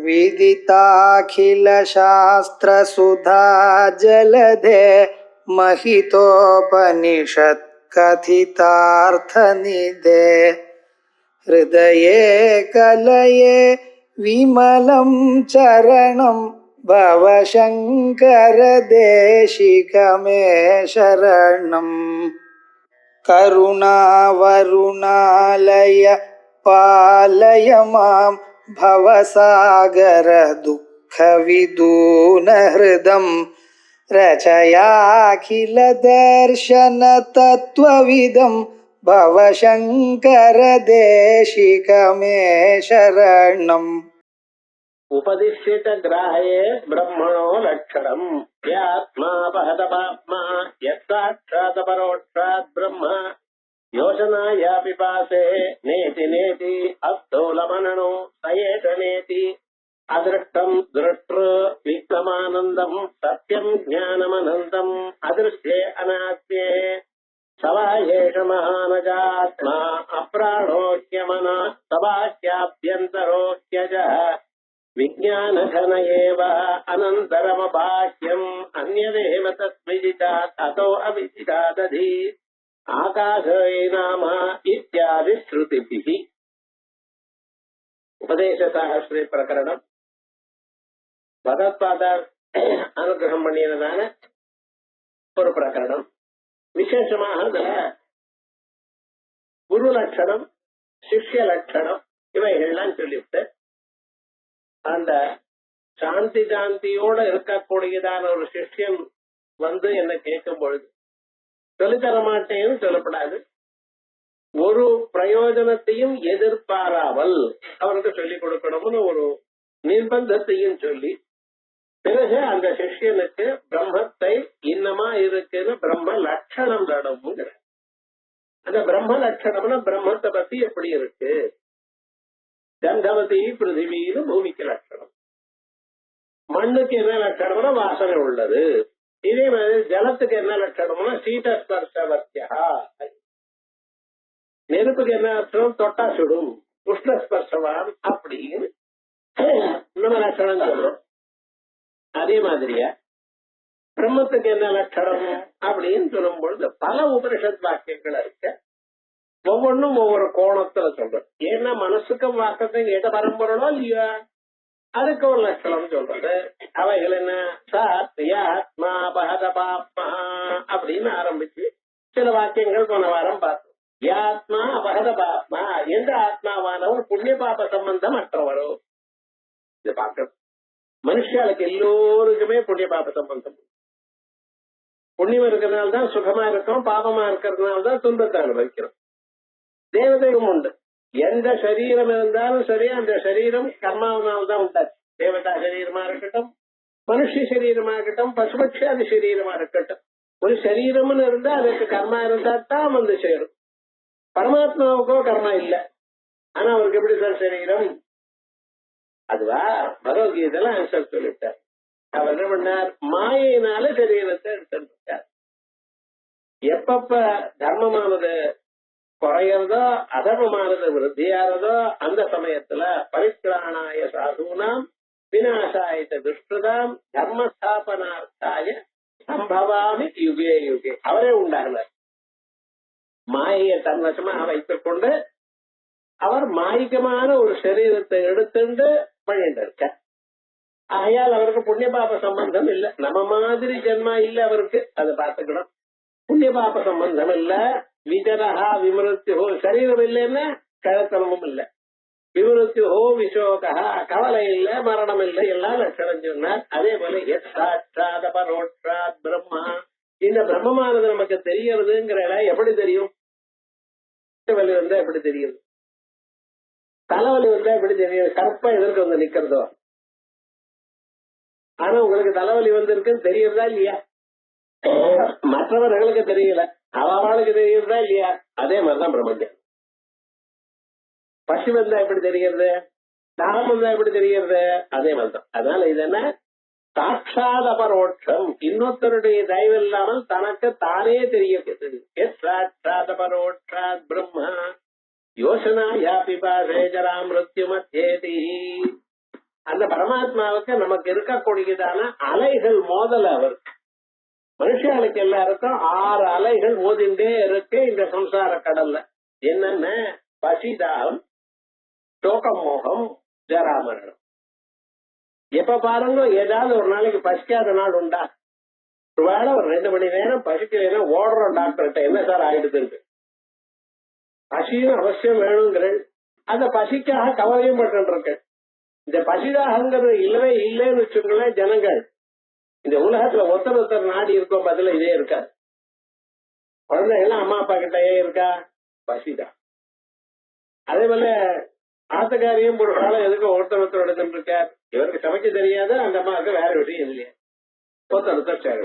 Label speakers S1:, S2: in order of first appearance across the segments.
S1: विदिताखिलशास्त्रसुधा जलधे महितोपनिषत् कथितार्थनिधे हृदये कलये विमलं चरणं भवशङ्कर देशिकमे शरणम् करुणावरुणालय पालय मां भवसागर दुःखविदूनहृदं रचयाखिल दर्शन तत्त्वविदं भवशङ्कर देशिकमे शरणम्
S2: उपदिश्यत ग्राह्ये ब्रह्मणो लक्षणम् यात्मा पहतपात्मा यत्साक्षात् परोक्षात् ब्रह्म योजनाया पिपासे नेति नेति अस्तोलमननो सयेत नेति अदृष्टम् दृष्टृ विक्रमानन्दम् सत्यम् ज्ञानमनन्तम् अदृश्ये अनात्म्ये सवायेष महानजात्मा अप्राणोह्यमना सवाह्याभ्यन्तरोह्यजः विज्ञानघन एव अनन्तरमबाह्यम् अन्यदेव तद्विदितात् अतो अविदितादधि आकाशे नाम इत्यादि श्रुतिभिः उपदेशसाहस्रे प्रकरणम् भगवत्पादार अनुग्रहம் பண்ணியதான ஒரு பிரகரணம். விசேஷமாக குரு லட்சணம், சிஷ்ய லட்சணம் இவைகள்லாம் சொல்லிவிட்டு அந்த சாந்தியோட இருக்கக்கூடியதான ஒரு சிஷ்யன் வந்து என்ன கேட்கும் பொழுது சொல்லித்தர மாட்டேன்னு சொல்லப்படாது. ஒரு பிரயோஜனத்தையும் எதிர்பாராமல் அவருக்கு சொல்லிக் கொடுக்கணும்னு ஒரு நிர்பந்தத்தையும் சொல்லி பிறகு அந்த சிஷ்யனுக்கு பிரம்மத்தை இன்னமா இருக்குன்னு பிரம்ம லட்சணம் நடமுங்கிற அந்த பிரம்ம லட்சணம்னா பிரம்மத்தை பத்தி எப்படி இருக்கு. கந்தவதி பிருத்திவின்னு பூமிக்கு லட்சணம், மண்ணுக்கு என்ன லட்சணம்னா வாசனை உள்ளது. இதே மாதிரி ஜலத்துக்கு என்ன லட்சணம்னா சீதஸ்பர்ஷவத்தியா, நெருப்புக்கு என்ன அர்த்தம் தொட்டா சுடும் உஷ்ணஸ்பர்ஷவான் அப்படின்னு நம்ம லட்சணம் சொல்றோம். அதே மாதிரியா பிரம்மத்துக்கு என்ன லட்சணம் அப்படின்னு சொல்லும் பொழுது பல உபனிஷத் வாக்கியங்கள் இருக்கு. ஒவ்வொன்றும் ஒவ்வொரு கோணத்துல சொல்றோம். ஏன்னா மனசுக்கும் வாக்கத்துக்கும் எதை பரம்பரனோ இல்லையா அதுக்கு ஒரு லட்சணம் சொல்றது. அவைகள் என்ன சாத்மா பகத பாப்மா அப்படின்னு ஆரம்பிச்சு சில வாக்கியங்கள் போன வாரம் பார்த்தோம். யாத்மா அபகத பாப்மா, எந்த ஆத்மாவானவர் புண்ணிய பாப சம்பந்தம் அற்றவரோ. இதை பார்க்கணும். மனுஷாளுக்கு எல்லோருக்குமே புண்ணிய பாப சம்பந்தம். புண்ணியம் இருக்கிறதுனால்தான் சுகமா இருக்கும், பாபமா இருக்கிறதுனால்தான் துன்பத்தை அனுபவிக்கிறோம். தேவதையும் உண்டு. எந்த சரீரம் இருந்தாலும் சரி அந்த சரீரம் கர்மாவனால்தான் உண்டாச்சு. தேவதா சரீரமா இருக்கட்டும், மனுஷ சரீரமா இருக்கட்டும், பசுபட்சாதி சரீரமா இருக்கட்டும், ஒரு சரீரம்னு இருந்தா அதுக்கு கர்மா இருந்தா தான் வந்து சேரும். பரமாத்மாவுக்கோ கர்மா இல்ல, ஆனா அவருக்கு எப்படி சார் சரீரம்? அதுவா பகவத்கீதையில ஆன்சர் சொல்லிட்டார். அவர் என்ன பண்ணார்? மாயினால சரீரத்தை எடுத்துட்டார். எப்பப்ப தர்மமானது குறையறதோ அதர்மமானது விருத்தியாறதோ அந்த சமயத்துல பரித்ராணாய சாதுனாம் விநாசாய துஷ்கிருதாம் தர்மஸ்தாபனார்த்தாய சம்பவாமி யுகே யுகே. அவரே உண்டாகினார். மாயை தன்வசமா வைத்துக் கொண்டு அவர் மாயிகமான ஒரு சரீரத்தை எடுத்துட்டு பண்ணிட்டு இருக்க. ஆகையால் அவருக்கு புண்ணிய பாப சம்பந்தம் இல்ல. நம்ம மாதிரி ஜென்மா இல்ல அவருக்கு. அதை பார்த்துக்கணும். புண்ணிய பாப சம்பந்தம் இல்ல. விஜரஹா விமிருத்தியோ, சரீரம் இல்லைன்னா கழத்தனமும் இல்ல. விமிருத்தியோ விசோகா, கவலை இல்ல, மரணம் இல்லை, எல்லாம் லட்சணம் சொன்னார். அதே போல சாட்சாத் பரோட்சாத் பிரம்மா, இந்த பிரம்மமானது நமக்கு தெரியறதுங்கிற எப்படி தெரியும்? வலி வந்தா எப்படி தெரியுது? தலைவலி வந்தா எப்படி தெரியும்? கற்பா எதற்கு வந்து நிக்கிறதோ. ஆனா உங்களுக்கு தலைவலி வந்திருக்குன்னு தெரியறதா இல்லையா? மற்றவர்களுக்கு தெரியல, அவளுக்கு தெரியறதா இல்லையா? அதே மாதிரிதான் பிரம்மஜம். பசி வந்தா எப்படி தெரிகிறது? தாகம் வந்தா எப்படி தெரிகிறது? அதே மாதிரிதான். அதனால இது என்ன? சாட்சாத் அபரோட்சம். இன்னொருத்தருடைய தயவு இல்லாமல் தனக்கு தானே தெரியப்படுது. சாட்சாத் அபரோட்சாத் பிரம்மா யோசனா யாபி பாசே ஜரா மிருத்யு மத்யேதி. அந்த பரமாத்மாவுக்கு நமக்கு இருக்கக்கூடியதான அலைகள் மோதல் அவருக்கு. மனுஷர்களுக்கு எல்லாருக்கும் 6 அலைகள் மோதிண்டே இருக்கு இந்த சம்சார கடல்ல. என்னென்ன? பசிதாம், சோகம், மோகம், ஜராமரணம். எப்ப பாருங்க ஏதாவது ஒரு நாளைக்கு பசிக்காத நாள் உண்டா? ஒருவேளை ஒரு 2 மணி நேரம் பசிக்கலைன்னா ஓடுறோம் டாக்டர்கிட்ட, என்ன சார் ஆயிடுது? பசியும் அவசியம் வேணுங்கிற அந்த பசிக்காக கவலையும் பட்டு இருக்கு. இந்த பசிதாகங்கிறது இல்லவே இல்லைன்னு வச்சுக்கோங்களேன். ஜனங்கள் இந்த உலகத்துல ஒருத்தர் நாடி இருக்கோம், பதில இதே இருக்காது. குழந்தைகள்லாம் அம்மா அப்பா கிட்டயே இருக்கா, பசிதான். அதே போல ஆத்தக்காரியும் ஒரு காலம் எதுக்கு ஒருத்தர் எடுத்துட்டு இருக்கார். இவருக்கு சமைக்க தெரியாத, அந்த அம்மாவுக்கு வேற விஷயம் இல்லையா, ஒருத்தர் சேர.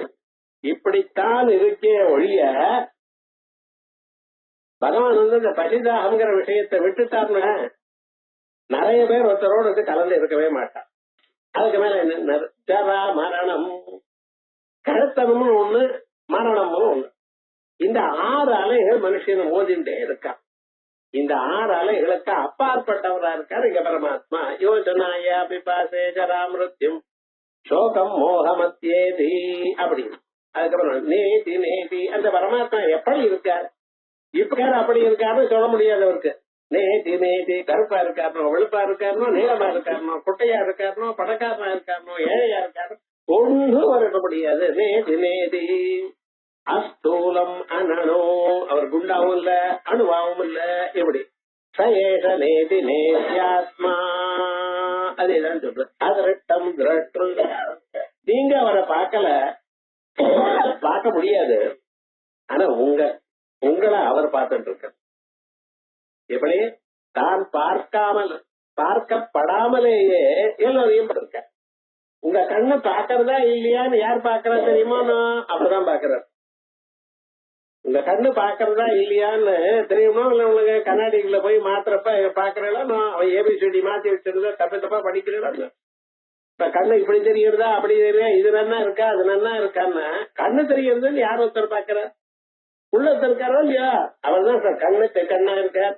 S2: இப்படித்தான் இருக்கே ஒழிய பகவான் இந்த பசிதாகங்கிற விஷயத்தை விட்டுட்டார்னா நிறைய பேர் ஒருத்தரோடு கலந்து இருக்கவே மாட்டான். அதுக்கு மேல என்ன? ஜரா மரணம், கழுத்தனம்னு ஒண்ணு, மரணம்னு ஒண்ணு. இந்த 6 அலைகள் மனுஷன் மோதிண்டே இருக்கான். இந்த 6 அலைகளுக்கு அப்பாற்பட்டவரா இருக்காரு இங்க பரமாத்மா. யோஜனாயா பிபாசே ஜரா மிருத்யும் சோகம் மோகமத்யேதி அப்படின்னு. அதுக்கப்புறம் நேதி நேதி. அந்த பரமாத்மா எப்படி இருக்கார்? இப்ப அப்படி இருக்காருன்னு சொல்ல முடியாது அவருக்கு. நேதி நேதி. கருப்பா இருக்காருனோ, வெளுப்பா இருக்காருனோ, நீளமா இருக்காருனோ, குட்டையா இருக்காருனோ, பணக்காரனா இருக்காருனோ, ஏழையா இருக்காரு, ஒன்றும் இருக்க முடியாது. நேதி நேதி. அஸ்தூலம் அனனோ. அவர் குண்டாவும் இல்ல, அணுவாவும் இல்ல. எப்படி? சயேஷ நேதி நேத்யாத்மா. அதேதான் சொல்ற. அதிரட்டம் திரட்டு. நீங்க அவரை பார்க்கல, பார்க்க முடியாது. ஆனா உங்களை அவர் பார்த்துட்டு இருக்க. எப்படி? தான் பார்க்கப்படாமலேயே எல்லோரையும் இருக்க. உங்க கண்ணு பாக்கிறதா இல்லையான்னு யார் பாக்குறா தெரியுமா? அவர்தான் பாக்குறாரு. உங்க கண்ணு பாக்குறதா இல்லையான்னு தெரியுமா? இல்ல உங்களுக்கு கண்ணாடிக்குள்ள போய் மாத்திரப்ப பாக்குறா, அவன் ஏபிசிடி மாத்தி வச்சிருந்தா தப்பா படிக்கிறா. இப்ப கண்ணு இப்படி தெரியுறதா, அப்படி தெரியா, இது நன்னா இருக்கா, அது நன்னா இருக்கான்னு கண்ணு தெரியறதுன்னு யார் ஒருத்தர் பாக்குறார்? உள்ளத்துல இருக்காரோ இல்லையா? அவர் தான் சார் கண்ணா இருக்கார்.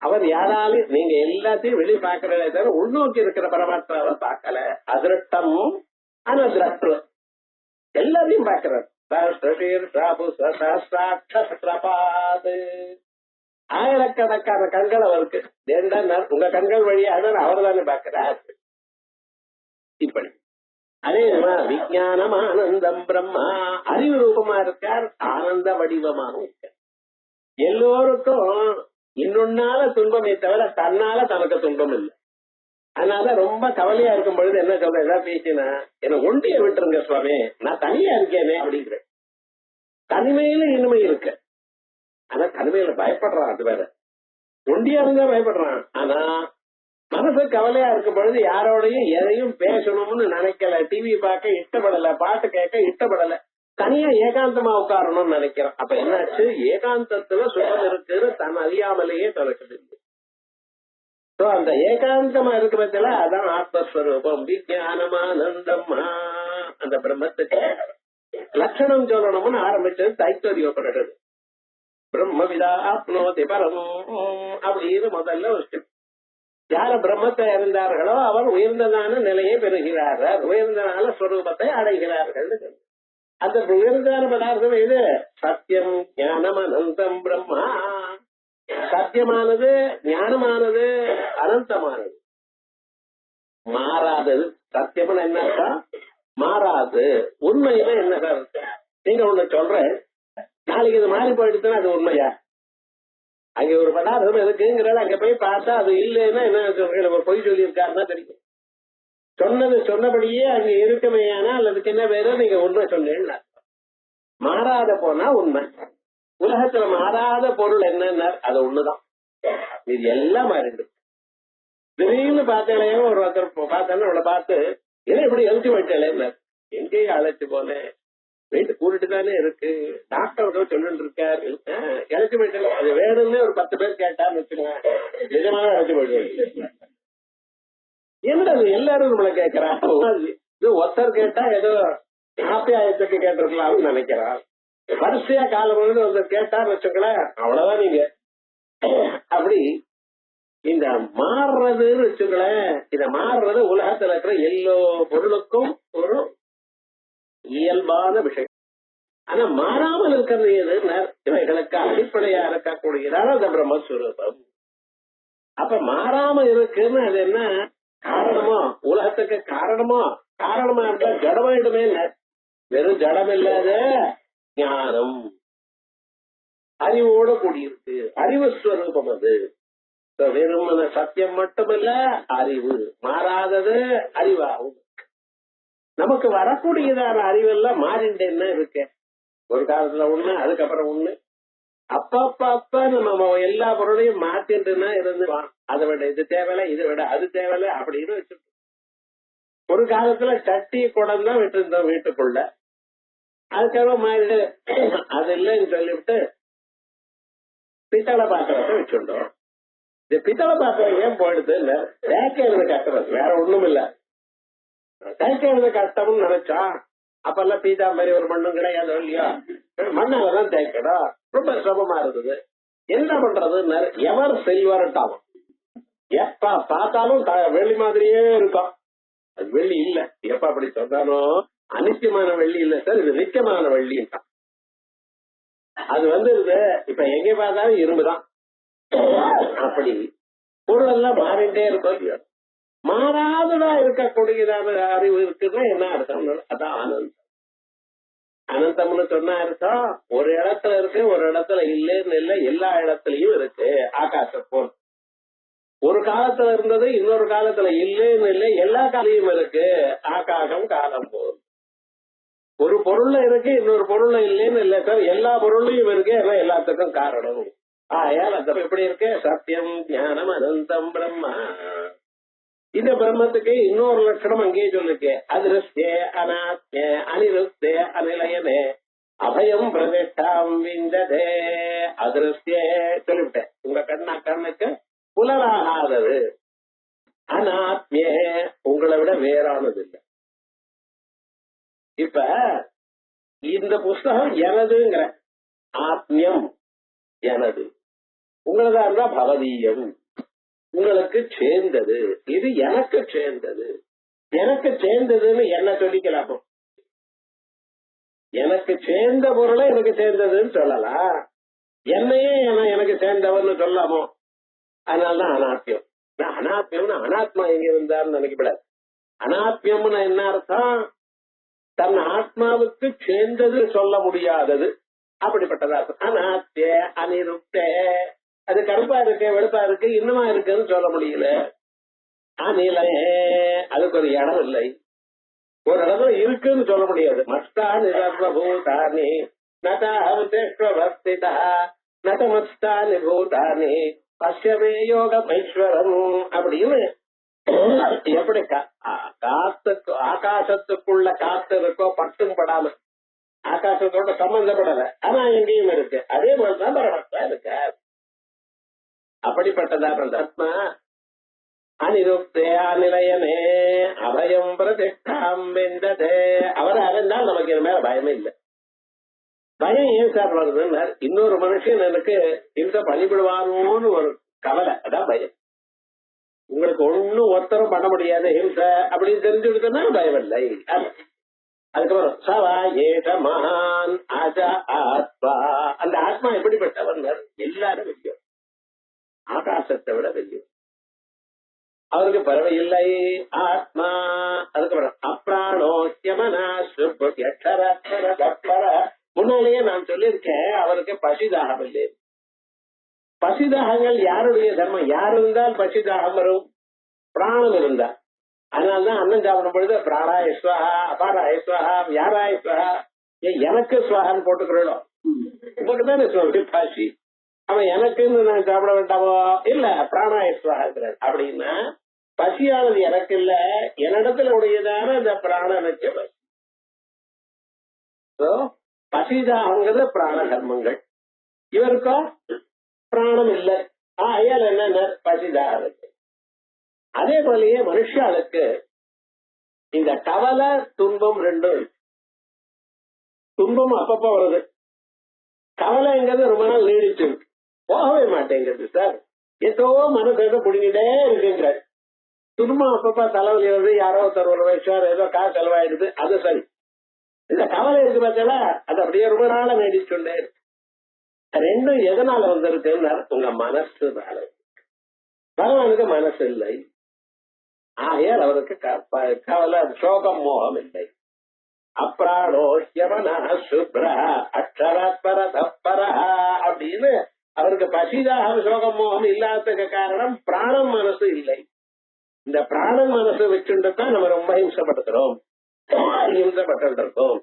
S2: அவர் யாராலும் நீங்க எல்லாத்தையும் வெளியே பாக்குறதே தவிர உள்நோக்கி இருக்கிற பரமாத்மாவை பார்க்கல. அதிரட்டம் அனதிரட்டு எல்லாத்தையும் பாக்குறார். ஆயிரக்கணக்கான கண்கள் அவருக்கு. உங்க கண்கள் வழியாக அவர் தானே பாக்குறார். இப்படி அதே விஞ்ஞானம் ஆனந்தம் பிரம்மா. அறிவு ரூபமா இருக்கார், ஆனந்த வடிவமாகவும் இருக்கார். எல்லோருக்கும் இன்னொன்னால துன்பமே தவிர தன்னால தனக்கு துன்பம் இல்லை. அதனால ரொம்ப கவலையா இருக்கும் பொழுது என்ன சொல்ற, ஏதாவது பேசினா என்ன ஒண்டிய விட்டுருங்க சுவாமி, நான் தனியா இருக்கேனே அப்படிங்கிற. தனிமையில இனிமை இருக்கு. ஆனா தனிமையில பயப்படுறான். அது வேற. ஒண்டியா இருந்தா பயப்படுறான். ஆனா மனசு கவலையா இருக்கும் பொழுது யாரோடையும் எதையும் பேசணும்னு நினைக்கல, டிவி பார்க்க இஷ்டப்படல, பாட்டு கேட்க இஷ்டப்படல, தனியா ஏகாந்தமா உட்காரணும்னு நினைக்கிறான். அப்ப என்னாச்சு? ஏகாந்தத்துல சுகம் இருக்குன்னு தன் அறியாமலேயே தொலைக்குது. அந்த ஏகாந்தமா இருக்கிறதுல அதான் ஆத்மஸ்வரூபம். விஞ்ஞானமானந்தம். அந்த பிரம்மத்துக்கு லட்சணம் சொல்லணும்னு ஆரம்பிச்சது தைத்தரியோபனிஷது. பிரம்மவிதா ஆப்னோதி பரம் அப்படின்னு முதல்ல ஒரு யார பிரம்மத்தை அறிந்தார்களோ அவர் உயர்ந்ததான நிலையை பெறுகிறார்கள், உயர்ந்ததான ஸ்வரூபத்தை அடைகிறார்கள். அந்த உயர்ந்தான பதார்த்தம் இது சத்தியம் ஞானம் அனந்தம் பிரம்மா. சத்தியமானது, ஞானமானது, அனந்தமானது, மாறாதது. சத்தியம்னு என்ன? மாறாது. உண்மையில என்ன சார்? நீங்க ஒண்ணு சொல்றேன், நாளைக்கு இது மாறி போயிடுச்சுன்னா அது உண்மையா? அங்க ஒரு பதார்த்தம் இருக்குங்கிறால அங்க போய் பார்த்தா அது இல்லைன்னா என்ன சொல்ற? ஒரு பொய் சொல்லி இருக்காருன்னா தெரியும். சொன்னது சொன்னபடியே அங்க இருக்குமையானா அதுக்கு என்ன வேற? நீங்க உண்மை சொன்னீங்கன்னா மாறாத போனா உண்மை. உலகத்துல மாறாத பொருள் என்னன்னா அது ஒண்ணுதான். இது எல்லாம் மாறிடு. திடீர்னு பார்த்தாலே ஒருத்தர் பார்த்தாலும் அவளை பார்த்து என்ன இப்படி எழுதி வச்சாலே, எங்கேயும் அழைச்சு போனேன், வீட்டு கூட்டிட்டு தானே இருக்கு, டாக்டர் சொல்லிட்டு இருக்காரு, இழைச்சி போயிட்டு அது வேணும்னு ஒரு 10 பேர் கேட்டான்னு வச்சுக்கோங்க, நிஜமாக இழைச்சி போயிட்டு. என்னது எல்லாரும் நம்மள கேட்கறான். இது ஒருத்தர் கேட்டா ஏதோ ஆப்பியாயத்துக்கு கேட்டிருக்கலாம்னு நினைக்கிறான். வரிசையா காலம் ஒருத்தர் கேட்டான்னு வச்சுக்கல, அவ்வளவுதான். நீங்க அப்படி இந்த மாறுறதுன்னு வச்சுங்களேன், இத மாறுறது உலகத்துல இருக்கிற எல்லா பொருளுக்கும் ஒரு இயல்பான விஷயம். ஆனா மாறாமல் இருக்கிறது எதுன்னு இவைகளுக்கு அடிப்படையா இருக்கக்கூடியதான அந்த பிரம்மஸ்வரூபம். அப்ப மாறாம இருக்குன்னு அது என்ன காரணமோ, உலகத்துக்கு காரணமா இருந்தா ஜடமாயிடுமே. வெறும் ஜடம் இல்லாத ஞானம், அறிவோட கூடியிருக்கு, அறிவு ஸ்வரூபம் அது. வெறும் சத்தியம் மட்டுமல்ல, அறிவு மாறாதது அறிவாகும். நமக்கு வரக்கூடியதான அறிவெல்லாம் மாறிண்டேன்னு இருக்கு. ஒரு காலத்துல ஒண்ணு, அதுக்கப்புறம் ஒண்ணு. அப்ப நம்ம எல்லா பொருளையும் மாத்திட்டுன்னா இருந்து அதை விட இது தேவையில்ல, இதை விட அது தேவையில்ல அப்படின்னு வச்சுருக்கோம். ஒரு காலத்துல சட்டி குடம் தான் விட்டு இருந்தோம் வீட்டுக்குள்ள. அதுக்காக மாறிடு அது இல்லைன்னு சொல்லிவிட்டு பித்தளை பாத்திரத்தை வச்சுட்டோம். இந்த பித்தளை பாத்திரம் ஏன் போயிடுது இல்ல, தேய்க்கிறது கஷ்டம், வேற ஒண்ணும் இல்ல. தேய்க்கிறது கஷ்டம்னு நினைச்சா அப்பெல்லாம் பீதாம்பரி ஒரு மண்ணும் கிடையாது இல்லையா, மண்ணாலதான் தேய்க்கணும், ரொம்ப சிரமமா இருந்தது. என்ன பண்றதுன்னு எவர் சில்வர்ட்டாகும். எப்ப பார்த்தாலும் வெள்ளி மாதிரியே இருக்கும். அது வெள்ளி இல்ல, எப்ப அப்படி சொன்னாலும் அனித்தியமான வெள்ளி இல்ல சார், இது நித்தியமான வெள்ளின்ட்டான். அது இப்ப எங்க பார்த்தாலும் இரும்புதான். அப்படி பொருள் எல்லாம் மாறிண்டே இருக்கும் இல்லையா. மாறாததா இருக்கக்கூடியதான அறிவு இருக்குன்னா என்ன அர்த்தம்? அதான் ஆனந்தம். அனந்தம்னு சொன்னா அர்த்தம் ஒரு இடத்துல இருக்கு, ஒரு இடத்துல இல்லன்னு இல்ல, எல்லா இடத்துலயும் இருக்கு. ஆகாச போல் ஒரு காலத்துல இருந்தது, இன்னொரு காலத்துல இல்லன்னு இல்லை, எல்லா காலையும் இருக்கு. ஆகாசம் காலம் போல் ஒரு பொருள்ல இருக்கு, இன்னொரு பொருள்ல இல்லன்னு இல்ல சார், எல்லா பொருளையும் இருக்கு. எல்லாத்துக்கும் காரணம் ஆயால் அந்த எப்படி இருக்கு? சத்தியம் ஞானம் அனந்தம் பிரம்மா. இந்த பிரம்மத்துக்கு இன்னொரு லட்சணம் அங்கேயே சொல்லிருக்கு. அதிருஷ்டே அநாத்மே அனிருஷ்டே அனிலயனே அபயம் பிரதிஷ்டாம் விந்ததே. அதிருஷ்டே சொல்லிவிட்டேன், உங்க கண்ணுக்கு புலனாகாதது. அநாத்மே உங்களை விட வேறானது இல்லை. இப்ப இந்த புஸ்தகம் எனதுங்கிற ஆத்மியம் எனது, உங்களதா இருந்தா பவதீயம், உங்களுக்கு சேர்ந்தது. இது எனக்கு சேர்ந்தது. எனக்கு சேர்ந்ததுன்னு என்ன சொல்லிக்கலாமோ, எனக்கு சேர்ந்த பொருளை எனக்கு சேர்ந்ததுன்னு சொல்லலாம். என்னையே எனக்கு சேர்ந்தவர்னு சொல்லாமோ. அதனாலதான் அனாத்மியம். அனாத்மியம்னு அனாத்மா எங்க இருந்தான்னு நினைக்கப்படாது. அனாத்மியம்னு என்ன அர்த்தம்? தன் ஆத்மாவுக்கு சேர்ந்தது சொல்ல முடியாதது, அப்படிப்பட்டதா இருக்கும். அநாத்திய அனிருப்த, அது கருப்பா இருக்கு, வெளுப்பா இருக்கு, இன்னுமா இருக்குன்னு சொல்ல முடியல. அநிலைய, அதுக்கு ஒரு இடம் இல்லை, ஒரு இடத்துல இருக்குன்னு சொல்ல முடியாது. மஸ்தா நிரூதானி நதஹம்தேஷ்வஸ்திதா நதமஸ்தா நிபூதானி பஷ்யமே யோகம் ஐஸ்வரம் அப்படின்னு எப்படி காத்துக்கு ஆகாசத்துக்குள்ள காத்து இருக்கோ பட்டும் படாம, ஆகாசத்தோட சம்பந்தப்படல, ஆனா எங்கேயும் இருக்கு. அதே மாதிரிதான் பரமாத்மா இருக்கு. அப்படிப்பட்டதா ஆத்மா அனிருப்தே அநிலையனே அபயம் பிரதிஷ்டாம் விந்ததே. அவரை அறிந்தால் நமக்கு இது மேல பயமே இல்லை. பயம் ஏன் சார் வருதுன்னு, இன்னொரு மனுஷன் எனக்கு இந்த பணிபடுவானோன்னு ஒரு கவலை, அதான் பயம். உங்களுக்கு ஒன்னும் ஒருத்தரும் பண்ண முடியாது ஹிம்சை அப்படின்னு தெரிஞ்சுக்கிட்டா பயம் இல்லை. அதுக்கப்புறம் சவா ஏஷ மகான் அஜ ஆத்மா. அந்த ஆத்மா எப்படிப்பட்டவன்? எல்லாரும் வெல்லும், ஆகாசத்தை விட வெல்லும். அவருக்கு பறவை இல்லை ஆத்மா. அதுக்கப்புறம் அப்ராணோக்கியமனா முன்னாலேயே நான் சொல்லியிருக்கேன், அவருக்கு பசிதாகம் இல்லை. பசிதாகங்கள் யாருடைய தர்மம்? யார் இருந்தால் பசிதாகம் வரும்? பிராணம் இருந்தா. அதனால்தான் அன்னம் சாப்பிடும் பொழுது பிராணாய ஸ்வஹா அபாராய ஸ்வஹா யாராய ஸ்வஹா. எனக்கு ஸ்வஹான்னு போட்டுக்கிறோம், உங்களுக்கு தானே பசி. அவன் எனக்குன்னு நான் சாப்பிட வேண்டாமோ? இல்ல, பிராணாய ஸ்வஹாங்கிறார். அப்படின்னா பசியானது எனக்கு இல்ல, என்னிடத்துல உடையதான இந்த பிராணனுக்கு பசி. பசிதாகங்கிறது பிராண கர்மங்கள். இவருக்கோ பிராணம் இல்லை, ஆயால் என்ன பசிதாக. அதே போலயே மனுஷாளுக்கு இந்த கவலை துன்பம் ரெண்டும். துன்பம் அப்பப்ப வருது, கவலைங்கிறது ரொம்ப நாள் நீடிச்சு போகவே மாட்டேங்கிறது சார். ஏதோ மனசு புடிங்கிட்டே இருக்குங்க. துன்பம் அப்பப்ப தலைவலி வருது, யாரோ ஒருத்தர் ஒரு வயசார் ஏதோ காசு செலவாயிடுது, அது சரி. இந்த கவலை இருக்கு பார்த்தா அது அப்படியே ரொம்ப நாள நீடிச்சுட்டே இருக்கு. ரெண்டும் எதனால வந்திருக்குன்னா உங்க மனசுனால. பகவானுக்கு மனசு இல்லை, ஆகையால் அவருக்கு கவலை சோகம் மோகம் இல்லை. அப்ராணோஹ்யமனா சுப்ரா அக்ஷரஸ்பர தப்பரா அப்படின்னு அவருக்கு பசிதாக சோகம் மோகம் இல்லாததுக்கு காரணம் பிராணம் மனசு இல்லை. இந்த பிராணம் மனசு வச்சுட்டுதான் நம்ம ரொம்ப ஹிம்சப்படுத்துறோம், ஹிம்சப்பட்டு இருக்கோம்.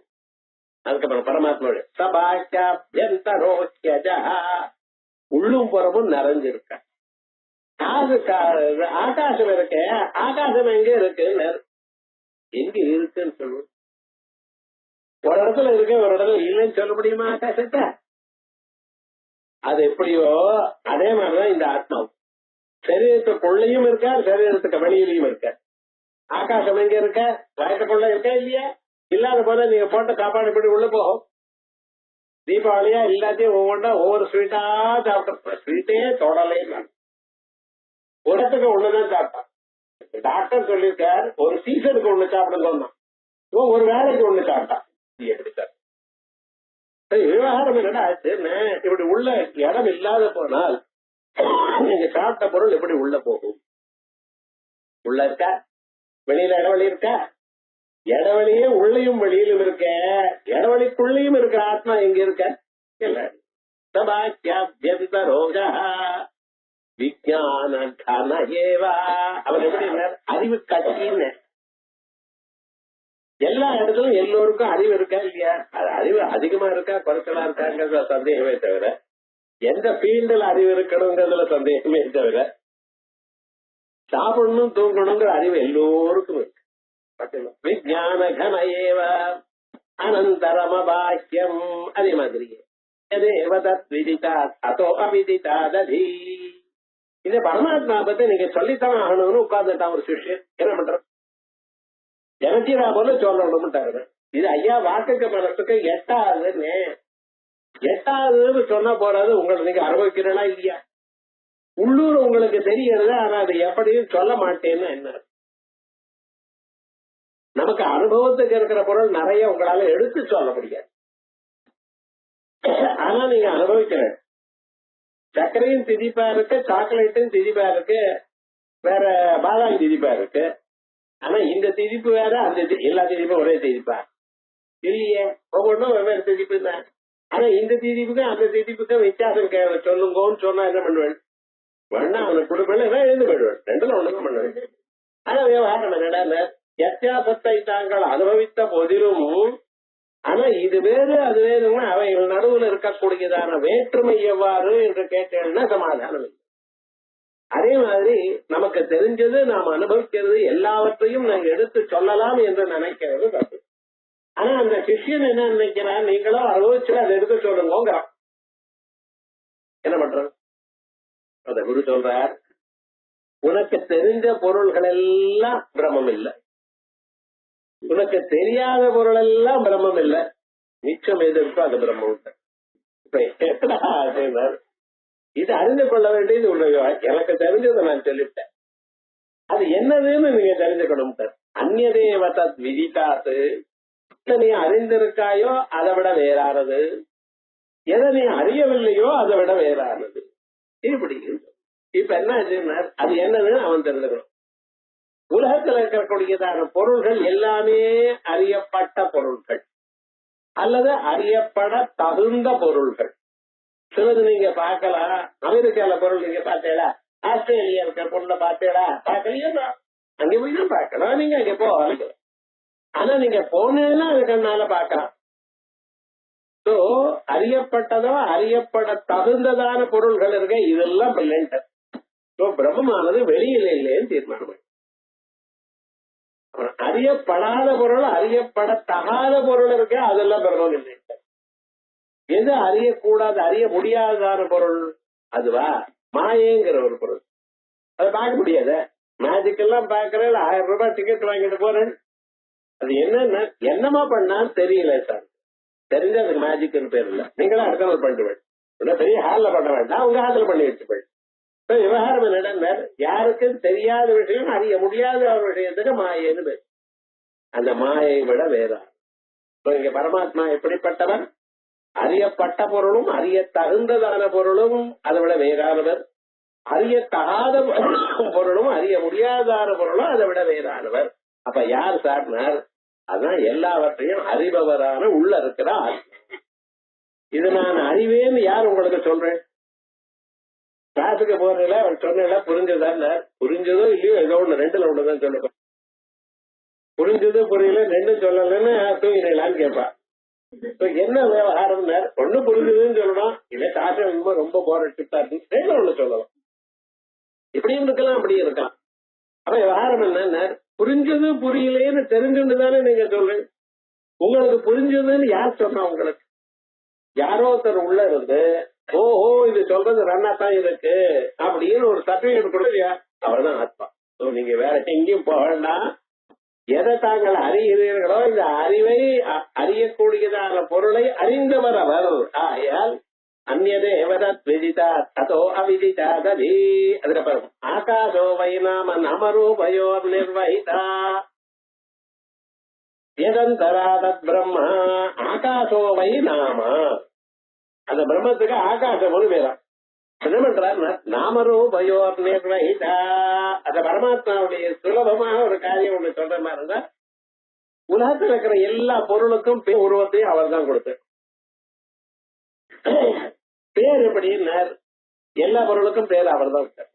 S2: அதுக்கப்புறம் பரமாத்மா சபாக்கியரோக்கியஜா உள்ளும் புறமும் நிறைஞ்சிருக்க. ஆகாசம் இருக்க, ஆகாசம் எங்க இருக்குன்னு எங்க இருக்குன்னு சொல்லுவோம். ஒரு இடத்துல இருக்க, ஒரு இடத்துல இல்லைன்னு சொல்ல முடியுமா ஆகாசத்தை? அது எப்படியோ அதே மாதிரிதான் இந்த ஆத்மா சரீரத்துக்குள்ளையும் இருக்கா, சரீரத்துக்கு வெளியிலையும் இருக்க. ஆகாசம் எங்க இருக்க? வயத்துக்குள்ள இருக்கா இல்லையா? இல்லாத போல நீங்க போட்ட சாப்பாடு இப்படி உள்ள போகும். தீபாவளியா எல்லாத்தையும் ஒவ்வொன்றா ஒவ்வொரு ஸ்வீட்டா சாப்பிட்டு ஸ்வீட்டே தொடலை. ஒரு இடத்துக்கு ஒண்ணுதான் சாப்பிட்டான். டாக்டர் சொல்லியிருக்கார் ஒரு சீசனுக்கு ஒண்ணு சாப்பிடுங்க, ஒரு வேலைக்கு ஒண்ணு சாப்பிட்டான். எப்படி சார் விவகாரம் என்னடா ஆச்சுன்னு இப்படி உள்ள இடம் இல்லாத போனால் நீங்க சாப்பிட்ட பொருள் எப்படி உள்ள போகும்? உள்ள இருக்கா, வெளியில இடவெளி இருக்கா? இடவெளியே உள்ளயும் வெளியிலும் இருக்க, இடவெளிக்குள்ளயும் இருக்க ஆத்மா எங்க இருக்க? சபாக்கியரோஜா விஜான கனஏவா. அவர் எப்படி அறிவு கட்சின்னு எல்லா இடத்துலயும் எல்லோருக்கும் அறிவு இருக்கா இல்லையா? அது அறிவு அதிகமா இருக்கா குறைச்சலா இருக்காங்கிறதுல சந்தேகமே தவிர, எந்த ஃபீல்டுல அறிவு இருக்கணுங்கிறதுல சந்தேகமே தவிர, சாப்பிடணும் தூங்கணுங்கிற அறிவு எல்லோருக்கும் இருக்கு. விஜான கனஏவ அனந்தரம பாக்கியம். அதே மாதிரி அதோ அவிதிதா ததி. இந்த பரமாத்மா பத்தி நீங்க சொல்லித்தான் ஆகணும்னு உட்கார்ந்துட்டான் ஒரு சிஷ்யன். என்ன பண்ற? எனக்கீரா போல சொல்லணும்ட்டாரு. இது ஐயா வாக்குக்கு மனசுக்கு எட்டாதுன்னு. எட்டாதுன்னு சொன்ன போறாது உங்களை நீங்க அனுபவிக்கிறீங்களா இல்லையா? உள்ளூர் உங்களுக்கு தெரிகிறது, ஆனா அது எப்படியும் சொல்ல மாட்டேன்னு என்ன? நமக்கு அனுபவத்துக்கு இருக்கிற பொருள் நிறைய உங்களால எடுத்து சொல்ல முடியாது, ஆனா நீங்க அனுபவிக்கிற சர்க்கரையும் திதிப்பா இருக்கு, சாக்லேட்டும் திதிப்பா இருக்கு, வேற பாதாம் திதிப்பா இருக்கு. ஆனா இந்த திதிப்பு வேற, அந்த எல்லா திதிப்பும் ஒரே திதிப்பா இல்லையே, ஒவ்வொன்றும் வெவ்வேறு திதிப்பு தான். ஆனா இந்த திதிப்புக்கும் அந்த திதிப்புக்கும் வித்தியாசம் சொல்லுங்கன்னு சொன்னா என்ன பண்ணுவேன்? வேணா அவனுக்கு கொடுப்பேன், எழுந்து போயிடுவேன். ரெண்டுல ஒண்ணுதான் பண்ணுவேன். ஆனா விவகாரம் என்னடா, வித்தியாசத்தை தாங்கள் அனுபவித்த போதிலும், ஆனா இது வேறு அது வேறுன்னா அவைகள் நடுவில் இருக்கக்கூடியதான வேற்றுமை எவ்வாறு என்று கேட்டேன்னா சமாதானம் இல்லை. அதே மாதிரி நமக்கு தெரிஞ்சது நாம் அனுபவிக்கிறது எல்லாவற்றையும் நாங்க எடுத்து சொல்லலாம் என்று நினைக்கிறது தப்பு. ஆனா அந்த சிஷ்யன் என்ன நினைக்கிறான், நீங்களும் அனுபவிச்சு அதை எடுத்து சொல்லுங்கிறான். என்ன பண்றது? அந்த குரு சொல்றார், உனக்கு தெரிஞ்ச பொருள்கள் எல்லாம் பிரம்மம் இல்லை, உனக்கு தெரியாத பொருள் எல்லாம் பிரம்மம் இல்லை, மிச்சம் எது இருக்கோ அது பிரம்மம். இது அறிந்து கொள்ள வேண்டியது உண்மையோ? எனக்கு தெரிஞ்சதை நான் சொல்லிட்டேன், அது என்னதுன்னு நீங்க தெரிஞ்சுக்கணும். அந்நியதேவ தத் விதித்தாத்து. நீ அறிந்திருக்காயோ அதை விட வேறானது, எதை நீ அறியவில்லையோ அதை விட வேறானது. இப்படி இப்ப என்ன அது என்னதுன்னு அவன் தெரிஞ்சுக்கணும். உலகத்தில் இருக்கக்கூடியதான பொருள்கள் எல்லாமே அறியப்பட்ட பொருள்கள் அல்லது அறியப்பட தகுந்த பொருள்கள். சிலது நீங்க பார்க்கலாம், அமெரிக்கால பொருள் நீங்க பார்த்தீங்களா, ஆஸ்திரேலியா இருக்கிற பொருளை பார்த்தீங்களா, பார்க்கலையா? அங்க போய் தான் பார்க்கலாம், நீங்க அங்க போக. ஆனா நீங்க போனீங்கன்னா அது கண்ணால பார்க்கலாம். சோ அறியப்பட்டதோ அறியப்பட தகுந்ததான பொருள்கள் இருக்க, இதெல்லாம் பிரில்லியன்ட். சோ பிரம்மமானது வெளியில இல்லைன்னு தீர்மானம். அறியப்படாத பொருள் அறியப்பட தகாத பொருள் இருக்க, அதெல்லாம் பிரம்மம் இல்லை. எது அறியக்கூடாது அறிய முடியாததான பொருள்? அதுவா மாயேங்கிற ஒரு பொருள். அதை பார்க்க முடியாத. மேஜிக் எல்லாம் பாக்குறேன், 1000 ரூபாய் டிக்கெட் வாங்கிட்டு போறேன், அது என்னமா பண்ணான்னு தெரியல சார். தெரிஞ்ச அதுக்கு மேஜிக்னு பேர் இல்ல. நீங்களும் அடுத்த நாள் பண்ணிட்டு பெரிய ஹால்ல பண்ண வேண்டாம், உங்க ஹால்ல பண்ணி வச்சுப்பேன். விவகாரம் என்னடா, யாருக்கும் தெரியாத விஷயம், அறிய முடியாத ஒரு விஷயத்துக்கு மாயைன்னு பேர். அந்த மாயை விட வேற. இங்க பரமாத்மா எப்படிப்பட்டவர்? அறியப்பட்ட பொருளும் அறிய தகுந்ததான பொருளும் அதை விட வேறானவர். அறியத்தகாத பொருளும் அறிய முடியாதான பொருளும் அதை விட வேறானவர். அப்ப யார் சார்னார்? அதான் எல்லாவற்றையும் அறிபவரான உள்ள இருக்கிறார். இது நான் அறிவேன்னு யார் உங்களுக்கு சொல்றேன்? கிளாஸுக்கு போறதுல அவர் சொன்ன புரிஞ்சதா? புரிஞ்சதோ இல்லையோ ஏதோ ஒண்ணு, ரெண்டுல ஒண்ணுதான் சொல்லுவேன். புரிஞ்சது புரியல ரெண்டும் சொல்லலன்னு தூங்கிடலான்னு கேட்பா. என்ன விவகாரம்? ஒண்ணு புரிஞ்சதுன்னு சொல்லணும், இல்ல சாஸ்திரம் ரொம்ப போர் அடிச்சுட்டா இருக்கு, ரெண்டு ஒண்ணு சொல்லலாம். இப்படியும் இருக்கலாம், அப்படியும் இருக்கலாம். அப்ப விவகாரம் என்ன? புரிஞ்சது புரியலேன்னு தெரிஞ்சுட்டுதானே நீங்க சொல்றீங்க. உங்களுக்கு புரிஞ்சதுன்னு யார் சொன்னா? உங்களுக்கு யாரோ ஒருத்தர் உள்ள இருந்து ஓஹோ இது சொல்றது ரன்னா தான் இருக்கு அப்படின்னு ஒரு சர்டிபிகேட் கொடுக்கலையா? அவர் தான் ஆத்மா. நீங்க வேற எங்கேயும் போக வேண்டாம். எதை தாங்கள் அறிகிறீர்களோ இந்த அறிவை அறியக்கூடியதான பொருளை அறிந்தவர் அவர். ஆயால் அந்நதே எவரத் விதிதா அதோ அவிதிதா ததி. அதுக்கப்புறம் ஆகாசோ வை நாம நமரூபயோர் நிர்வகிதா எதந்தரா தத் பிரம்மா. ஆகாசோ வை நாம, அந்த பிரம்மத்துக்கு ஆகாசம் ஒரு பேரா. என்ன பண்றார்? நாமரூபயோர் நிர்வகிதா. அந்த பரமாத்மாவுடைய சுலபமாக ஒரு காரியம் ஒண்ணு சொல்ற மாதிரி இருந்தா, உலகத்தில் இருக்கிற எல்லா பொருளுக்கும் உருவத்தையும் அவர் தான் கொடுத்தார். பேர் எப்படின்னா எல்லா பொருளுக்கும் பேர் அவர் தான் கொடுத்தார்.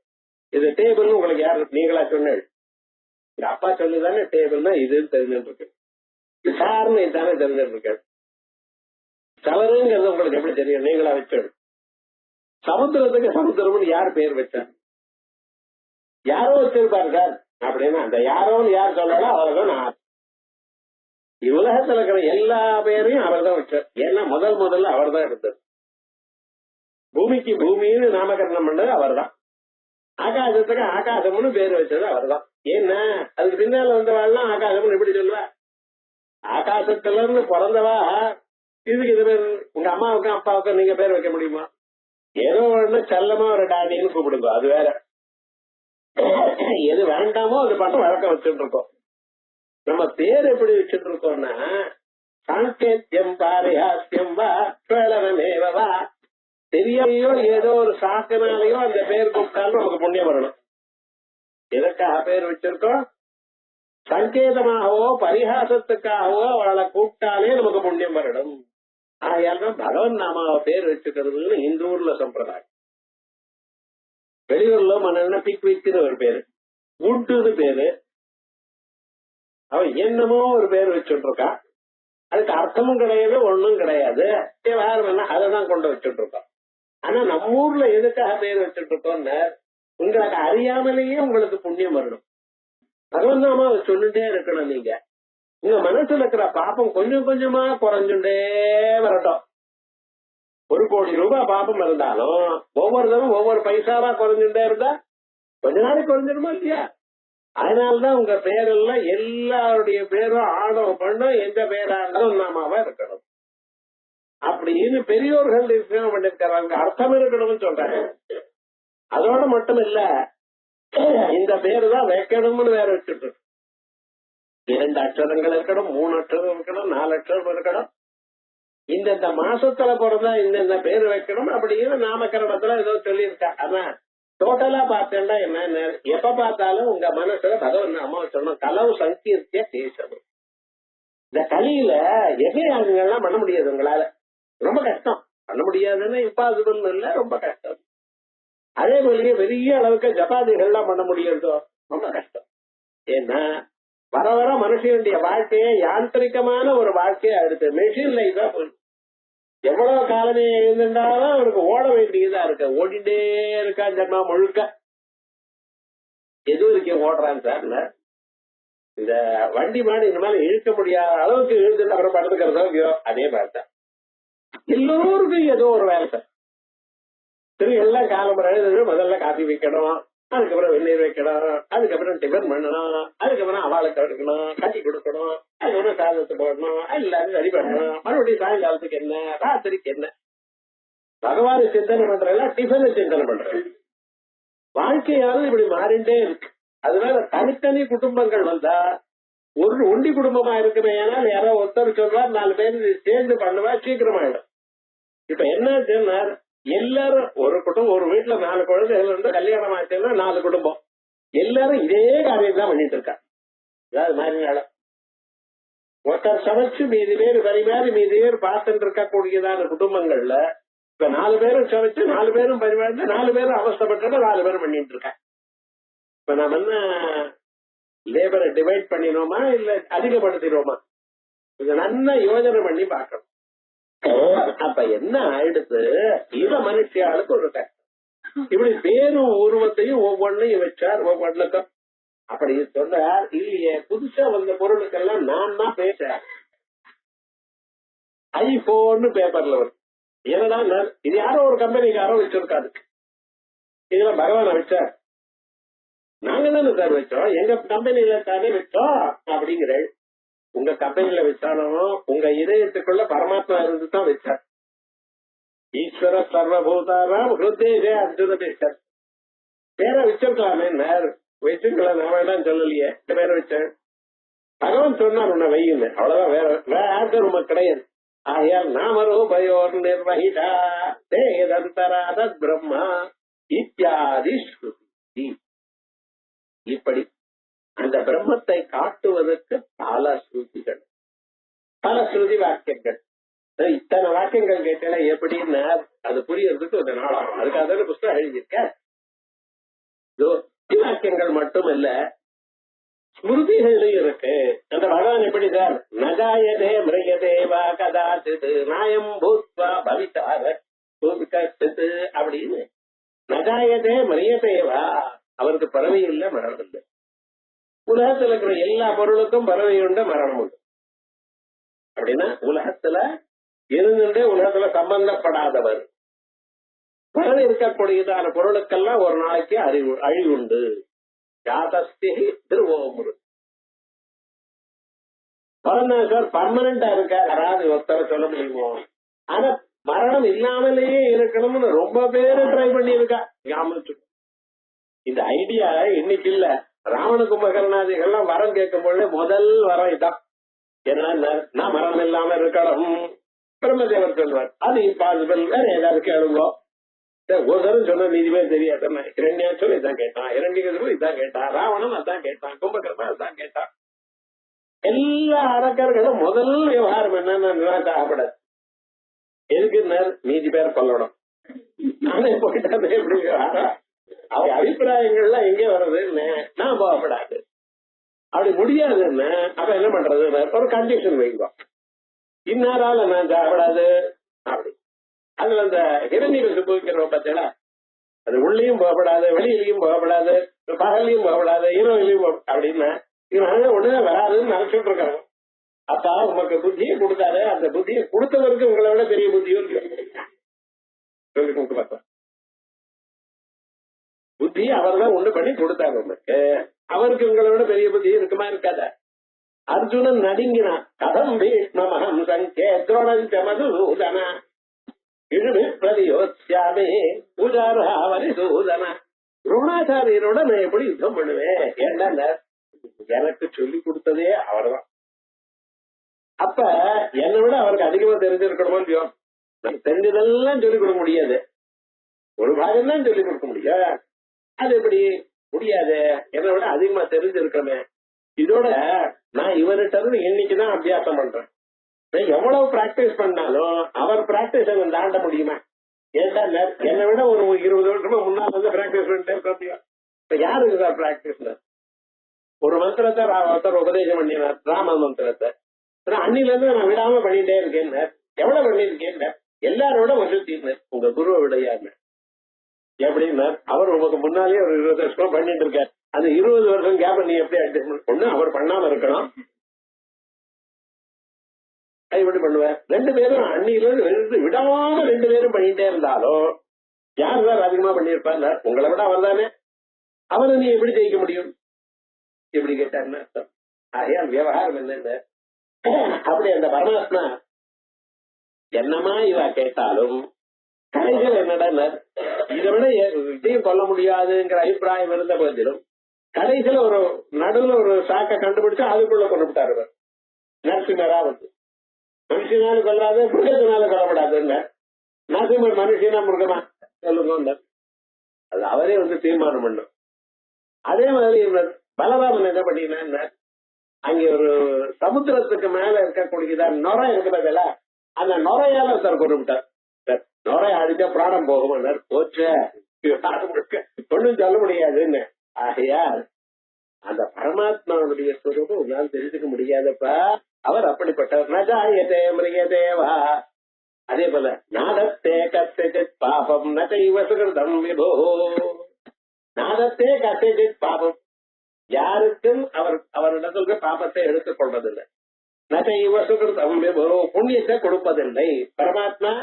S2: இது டேபிள் உங்களுக்கு யாரு நீங்களா சொன்னீங்க? எங்க அப்பா சொல்லிதானே டேபிள்னா இதுன்னு தெரிஞ்சுட்டு இருக்கு. சார்னு இதுதானே தெரிஞ்சுட்டு இருக்காரு. கலருங்கிறது உங்களுக்கு எப்படி தெரியும்? நீங்களா வச்சோம். சமுத்திரத்துக்கு சமுத்திரம்னு யார் பேர் வச்சார்? யாரோ வச்சிருப்பாரு சார் அப்படின்னு. அந்த யாரோன்னு யார் சொல்லலாம் அவர்தான் நான். உலகத்துல இருக்கிற எல்லா பேரையும் அவர் தான் வச்சார். ஏன்னா முதல்ல அவர் தான் எடுத்தார். பூமிக்கு பூமின்னு நாமகரணம் பண்ணது அவர் தான். ஆகாசத்துக்கு ஆகாசம்னு பேர் வச்சது அவர் தான். ஏன்னா அதுக்கு பின்னால வந்தவாள்லாம் ஆகாசம்னு எப்படி சொல்லுவா? ஆகாசத்துல இருந்து பிறந்தவா இதுக்கு இது பேர். உங்க அம்மாவுக்கும் அப்பாவுக்கும் நீங்க பேர் வைக்க முடியுமா? ஏதோ ஒண்ணு செல்லமா ஒரு டாடின்னு கூப்பிடுங்க, அது வேற. எது வேண்டாமோ அது பட்டம் வழக்கம் வச்சுட்டு இருக்கோம். நம்ம பேர் எப்படி வச்சுட்டு இருக்கோம்னா சாங்கேத்தியம் பாரிஹாஸ்யம் வா கேளனமேவா. தெரியாமையோ ஏதோ ஒரு சாக்கனாலேயோ அந்த பேர் கூப்பிட்டாலும் நமக்கு புண்ணியம் வரணும். எதற்காக பேர் வச்சிருக்கோம்? சங்கேதமாகவோ பரிகாசத்துக்காகவோ அவளை கூப்பிட்டாலே நமக்கு புண்ணியம் வரணும். ஆயால்தான் பகவன் நாமாவை பேர் வச்சுக்கிறதுன்னு இந்த ஊர்ல சம்பிரதாயம். வெளியூர்ல மன பிக் விக்குன்னு ஒரு பேரு, உட்டுன்னு பேரு. அவன் என்னமோ ஒரு பேர் வச்சுட்டு இருக்கான். அதுக்கு அர்த்தமும் கிடையாது, ஒண்ணும் கிடையாது. விவகாரம் என்ன அதைதான் கொண்டு வச்சுட்டு இருக்கோம். ஆனா நம்ம ஊர்ல எதுக்காக பேர் வச்சுட்டு இருக்கோம்னு உங்களுக்கு அறியாமலேயே உங்களுக்கு புண்ணியம் வரணும். பகவன் நாமாவை சொல்லிட்டே இருக்கணும். நீங்க உங்க மனசுல இருக்கிற பாப்பம் கொஞ்சம் கொஞ்சமா குறைஞ்சுட்டே வரட்டும். 1 கோடி ரூபாய் பாப்பம் இருந்தாலும் ஒவ்வொரு தரம் ஒவ்வொரு பைசாவா குறைஞ்சுட்டே இருந்தா கொஞ்ச நாளைக்கு குறைஞ்சிருமா இல்லையா? அதனாலதான் உங்க பேரெல்லாம் எல்லாருடைய பேரும் ஆணவம் பண்ணும். எந்த பேரா இருந்தாலும் நாமாவா இருக்கணும் அப்படின்னு பெரியோர்கள் இருக்கணும் பண்ணிருக்காங்க. அர்த்தம் இருக்கணும்னு சொல்றாங்க. அதோட மட்டும் இல்ல, இந்த பேரு தான் வைக்கணும்னு வேற வச்சுட்டு 2 அக்ஷரங்கள் இருக்கணும், 3 அக்ஷரம் இருக்கணும், 4 அக்ஷரம் இருக்கணும். இந்த மாசத்துல பிறந்தா இந்த பேரு வைக்கணும் அப்படின்னு நாமகரணத்துல ஏதோ சொல்லியிருக்கா. ஆனா டோட்டலா பார்த்தேன்னா என்ன, எப்ப பார்த்தாலும் உங்க மனசுல பகவன் நாம சொல்லணும். கலவு சங்கீர்த்திய பேசணும். இந்த கலியில எல்லாம் பண்ண முடியாது. உங்களால ரொம்ப கஷ்டம். பண்ண முடியாதுன்னு இம்பாசிபிள் இல்ல, ரொம்ப கஷ்டம். அதே மாதிரியே பெரிய அளவுக்கு ஜபாதிகள்லாம் பண்ண முடியறதோ ரொம்ப கஷ்டம். ஏன்னா வர வர மனுஷனுடைய வாழ்க்கையே யாந்திரிகமான ஒரு வாழ்க்கையை அடுத்து மெஷின் லைஃபா போயிடும். எவ்வளவு காலமே இருந்தாலும் அவருக்கு ஓட வேண்டியதா இருக்கு. ஓடிட்டே இருக்கா ஜன்மா முழுக்க. எது வரைக்கும் ஓடுறான்னு சார்? இந்த வண்டி மாடு இந்த மாதிரி இழுக்க முடியாத அளவுக்கு இழுத்துட்டு அப்புறம் படுத்துக்கிறதோ அதே மாதிரிதான் எல்லோருக்கும் ஏதோ ஒரு வேலை சார். திரும்பி எல்லாம் காலம்பரம் எழுது, முதல்ல காஃபி வைக்கணும், அதுக்கப்புறம் வெந்நீர் வைக்கணும், அதுக்கப்புறம் டிஃபன் பண்ணணும், அதுக்கப்புறம் அவளுக்கு எடுக்கணும், கட்டி கொடுக்கணும், அதுக்கப்புறம் சாதத்தை போடணும், எல்லாரும் ரெடி பண்ணணும், மறுபடியும் சாயங்காலத்துக்கு என்ன, ராத்திரிக்கு என்ன. பகவான் சிந்தனை பண்றதுல டிஃபன் சிந்தனை பண்றது. வாழ்க்கையாவது இப்படி மாறிண்டே இருக்கு. அதனால தனித்தனி குடும்பங்கள் வந்தா ஒரு ஒண்டி குடும்பமா இருக்குமே, ஏன்னால் யாரோ ஒருத்தர் சொல்றார், 4 பேர் சேர்ந்து பண்ணுவா, சீக்கிரமாயிடும். இப்ப என்ன எல்லாரும் ஒரு குடும்பம், ஒரு வீட்டுல 4 குழந்தைகள் இருந்து கல்யாணம் ஆச்சுன்னா 4 குடும்பம் எல்லாரும் இதே காரியம் தான் பண்ணிட்டு இருக்காங்க. அதாவது மாறினால ஒருத்தர் சமைச்சு மீதி பேர் பரிமாறி மீதி பேர் பார்த்துட்டு இருக்கக்கூடியதான குடும்பங்கள்ல இப்ப 4 பேரும் சமைச்சு 4 பேரும் பரிமாறி 4 பேரும் அவஸ்தப்பட்டு 4 பேரும் பண்ணிட்டு இருக்காங்க. இப்ப நாம என்ன லேபரை டிவைட் பண்ணினோமா இல்ல அதிகப்படுத்தினோமா? இத நல்லா யோஜனை பண்ணி பார்க்கணும். அப்ப என்ன ஆயிடுத்து, இத மனுஷியாளுக்கு ஒரு கஷ்டம். இப்படி பேரும் உருவத்தையும் ஒவ்வொன்னையும் வச்சார், ஒவ்வொன்றுக்கும் அப்படி சொன்னார். இல்லையே, புதுசா வந்த பொருளுக்கெல்லாம் நான் தான் பேசுறேன். ஐபோன் பேப்பர்ல வரும். என்னடா இது யாரோ ஒரு கம்பெனிக்காரோ வச்சிருக்காரு, இதுல பகவான வச்சார். நாங்க தானே சார் வச்சோம், எங்க கம்பெனில தானே வச்சோம் அப்படிங்கிற. உங்க கம்பெனில வச்சாலும் உங்க இதயத்துக்குள்ள பரமாத்மா இருந்து தான் வச்சார். ஈஸ்வர சர்வபூதாராம் ஹிருதேஜே அர்ஜுன பேசர். பேரை வச்சிருக்கலாமே, வச்சிருக்கலாம், நான் வேண்டாம் சொல்லலையே, பேரை வச்சேன். பகவான் சொன்னார் உன்னை வையுங்க, அவ்வளவுதான். வேற ஆர்டர் உமக்கு கிடையாது. ஆகையால் நாமரோ பயோர் நிர்வகிதா தேதந்தராத பிரம்மா இத்தியாதி ஸ்ருதி. இப்படி அந்த பிரம்மத்தை காட்டுவதற்கு பல ஸ்ருதிகள், பல ஸ்ருதி வாக்கியங்கள். இத்தனை வாக்கியங்கள் கேட்டா எப்படின்னா அது புரியறதுக்கு ஒரு நாள் ஆகும். அதுக்காக புத்தகம் எழுதியிருக்க. வாக்கியங்கள் மட்டும் இல்ல, ஸ்மிருதிகளும் இருக்கு. அந்த பகவான் எப்படி சார், நஜாயதே மிருகதேவா கதாச்சித் நாயம் பூத்வா பவிதார அப்படின்னு. நஜாயதே மிருகதேவா, அவருக்கு பறவை இல்லை, மரணம் இல்லை. உலகத்துல இருக்கிற எல்லா பொருளுக்கும் பறவை உண்டு, மரணம் உண்டு. அப்படின்னா உலகத்துல இருந்துட்டே உலகத்துல சம்பந்தப்படாதவர். பறவை இருக்கக்கூடியதான பொருளுக்கெல்லாம் ஒரு நாளைக்கு அழிவு உண்டு. ஜாதஸ்தி திருவோமுரு சார் பர்மனண்டா இருக்கார், யாராவது ஒருத்தர சொல்ல முடியுமோ? ஆனா மரணம் இல்லாமலேயே இருக்கணும்னு ரொம்ப பேரு ட்ரை பண்ணி இருக்கா. இந்த ஐடியா இன்னைக்கு இல்ல, ராவண கும்பகர்ணாதிகள்லாம் வரம் கேட்கும் பொழுது முதல் வரம் இதான். என்ன, நான் மரணம் இல்லாம இருக்கணும். பிரம்மதேவர் சொல்வார், அது இம்பாசிபிள், வேற ஏதாவது கேளுங்கோ. ஒரு தரம் சொன்ன நீதிமே தெரியாது. இரண்யாச்சும் இதான் கேட்டான், இரண்டிகரும் இதான் கேட்டான், ராவணன் அதான் கேட்டான், கும்பகர்ணன் அதான் கேட்டான். எல்லா அரக்கர்களும் முதல் விவகாரம் என்னன்னு சாப்பிடாது. எதுக்கு நீதி பேர் கொல்லணும். நானே போயிட்டானே எப்படி விவகாரம்? அவ அபிப்பிராயங்கள்லாம் எங்கே வர்றது, நான் போகப்படாது, அப்படி முடியாதுன்னு. அப்ப என்ன பண்றது, ஒரு கண்டிஷன் வைங்க, இன்னாரால நான் சாப்பிடாது அப்படி. அதுல அந்த இரண்டிகள் சுபவிக்கிறோம் பார்த்தீங்களா, அது உள்ளேயும் போகப்படாது, வெளியிலையும் போகப்படாது, பகல்லையும் போகப்படாது, இரவுலையும் அப்படின்னா இவன் உடனே வராதுன்னு நினைச்சுட்டு இருக்காங்க. அப்பா உமக்கு புத்தியை கொடுத்தாரு, அந்த புத்தியை கொடுத்தவருக்கு உங்களை விட பெரிய புத்தியும் சொல்லி கொடுத்து பார்த்தா. புத்தியை அவர் தான் ஒண்ணு பண்ணி கொடுத்தாரு உனக்கு, அவருக்கு உங்களை விட பெரிய புத்தி இருக்குமா இருக்காத? அர்ஜுனன் நடுங்கினான். கதம் பீஷ்மஹம் சங்கே துரோணஞ்சமதுசூதன இழுமி பிரதியோத்யாமே பூஜாராவரி சூதன. துரோணாச்சாரியரோட நான் எப்படி யுத்தம் பண்ணுவேன்? ஏண்டா எனக்கு சொல்லி கொடுத்ததே அவர்தான். அப்ப என்னை விட அவருக்கு அதிகமா தெரிஞ்சிருக்கணுமோ இல்லையோ? தெரிஞ்சதெல்லாம் சொல்லிக் கொடுக்க முடியாது, ஒரு பாகம் தான் சொல்லிக் கொடுக்க முடியும். அது எப்படி முடியாது? என்னை விட அதிகமா தெரிஞ்சிருக்கமே. இதோட நான் இவர்கிட்ட இருந்து இன்னைக்குதான் அபியாசம் பண்றேன். எவ்வளவு பிராக்டிஸ் பண்ணாலும் அவர் பிராக்டிஸ் தாண்ட முடியுமா? ஏன்டா என்னை விட ஒரு 20 வருஷமா முன்னாள் வந்து பிராக்டிஸ் பண்ணிட்டே. இப்ப யாருக்கு சார் பிராக்டிஸ்? ஒரு மந்திரத்தை ஒருத்தர் உபதேசம் பண்ணினார், ராம மந்திரத்தை. அன்னில இருந்து நான் விடாம பண்ணிட்டே இருக்கேன். எவ்வளவு பண்ணிருக்கேன்? எல்லாரோட வசதி உங்க குருவை விடையாரு எப்படின்னா, அவர் உங்களுக்கு முன்னாலே ஒரு 20 வருஷமா பண்ணிட்டு இருக்காரு. அந்த 20 வருஷம் கேப் நீ எப்படி அட்ஜஸ்ட் ஒண்ணு அவர் பண்ணாம இருக்கணும். எப்படி பண்ணுவேன்? 2 பேரும் அன்னில இருந்து விடாம 2 பேரும் பண்ணிட்டே இருந்தாலும் யார் சார் அதிகமா பண்ணிருப்பார்? உங்களை விட அவர் தானே. அவரை நீ எப்படி ஜெயிக்க முடியும்? எப்படி கேட்டாருன்னு அர்த்தம். ஆகையால் விவகாரம் என்னன்னு, அப்படி அந்த பரமாத்மா என்னமா இவ கேட்டாலும் கடைசியில் என்னடா இதை விட இதையும் கொல்ல முடியாதுங்கிற அபிப்பிராயம் இருந்த போதிலும் கடைசியில ஒரு நடுவுல ஒரு சாக்கை கண்டுபிடிச்சு அதுக்குள்ள கொண்டு விட்டாரு நரசிம்மரா வந்து. மனுஷனால கொல்லாது மிருகத்தினால கொல்லப்படாதுன்னு. நரசிம்மர் மனுஷனா மிருகமா சொல்லுங்க, அது அவரே வந்து தீர்மானம் பண்ணும். அதே மாதிரி பலராமன் என்ன பண்ணினா, அங்க ஒரு சமுத்திரத்துக்கு மேல இருக்கக்கூடியதா நொரை இருக்கிறதுல அந்த நொரையால சார் கொண்டு விட்டார். நொரை அடிச்சா பிராணம் போகும் போச்ச ஒண்ணும் சொல்ல முடியாதுன்னு. ஆகையால் அந்த பரமாத்மாவுடைய ஸ்வரூபம் உங்களால் தெரிஞ்சுக்க முடியாதப்பா. அவர் அப்படிப்பட்டவர். நஜாயதே மிருகதேவா. அதே போல நாதத்தே கத்திஜித் பாபம் நைவ சுகிருதம் விபோ. நாதத்தே கத்திஜித் பாபம், யாருக்கும் அவரிடத்துல பாபத்தை எடுத்துக் கொள்வதில்லை. நைவ சுகிருதம் விபோ, புண்ணியத்தை கொடுப்பதில்லை. பரமாத்மா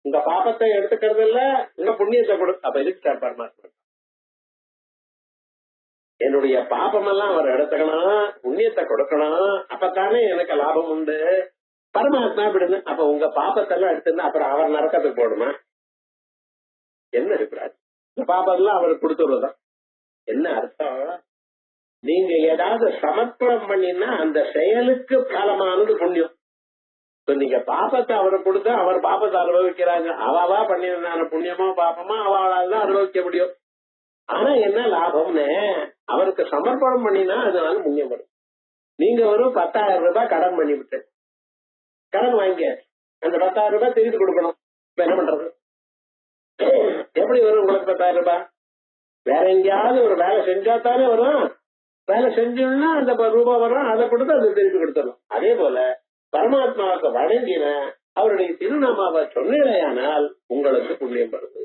S2: உங்க பாபத்தை எடுத்துக்கிறது இல்ல, உங்க புண்ணியத்தை கொடு. அப்ப இருக்கு பரமாத்மா, என்னுடைய பாபம் எல்லாம் அவர் எடுத்துக்கணும், புண்ணியத்தை கொடுக்கணும், அப்பத்தானே எனக்கு லாபம் உண்டு. பரமாத்மா அப்படின்னு அப்ப உங்க பாபத்தை எல்லாம் எடுத்துன்னா அப்புறம் அவர் நரக்கத்துக்கு போடுமா? என்ன இருக்கிறார்? இந்த பாபம் எல்லாம் அவருக்கு கொடுத்துருவதான் என்ன அர்த்தம்? நீங்க ஏதாவது சமர்ப்பணம் பண்ணினா அந்த செயலுக்கு பலமானது புண்ணியம். நீங்க பாபத்தை அவருக்கு கொடுத்தா அவர் பாபத்தை அனுபவிக்கிறாங்க. அவவா பண்ணிருந்தான புண்ணியமோ பாபமோ அவளால் தான் அனுபவிக்க முடியும். ஆனா என்ன லாபம்னு அவருக்கு சமர்ப்பணம் பண்ணினா அதனால புண்ணியம் வரும். நீங்க ஒரு 10,000 ரூபாய் கடன் பண்ணிவிட்டு கடன் வாங்க அந்த 10,000 ரூபாய் திருப்பி கொடுக்கணும். இப்ப என்ன பண்றது? எப்படி வரும் உங்களுக்கு 10,000 ரூபாய்? வேற எங்கேயாவது ஒரு வேலை செஞ்சா தானே வரும். வேலை செஞ்சோம்னா அந்த ரூபாய் வரும், அதை கொடுத்து அதை திருப்பி கொடுத்துடணும். அதே போல பரமாத்மாவுக்கு வணங்கின அவருடைய திருநாமாவை சொன்னேயானால் உங்களுக்கு புண்ணியம் வருது.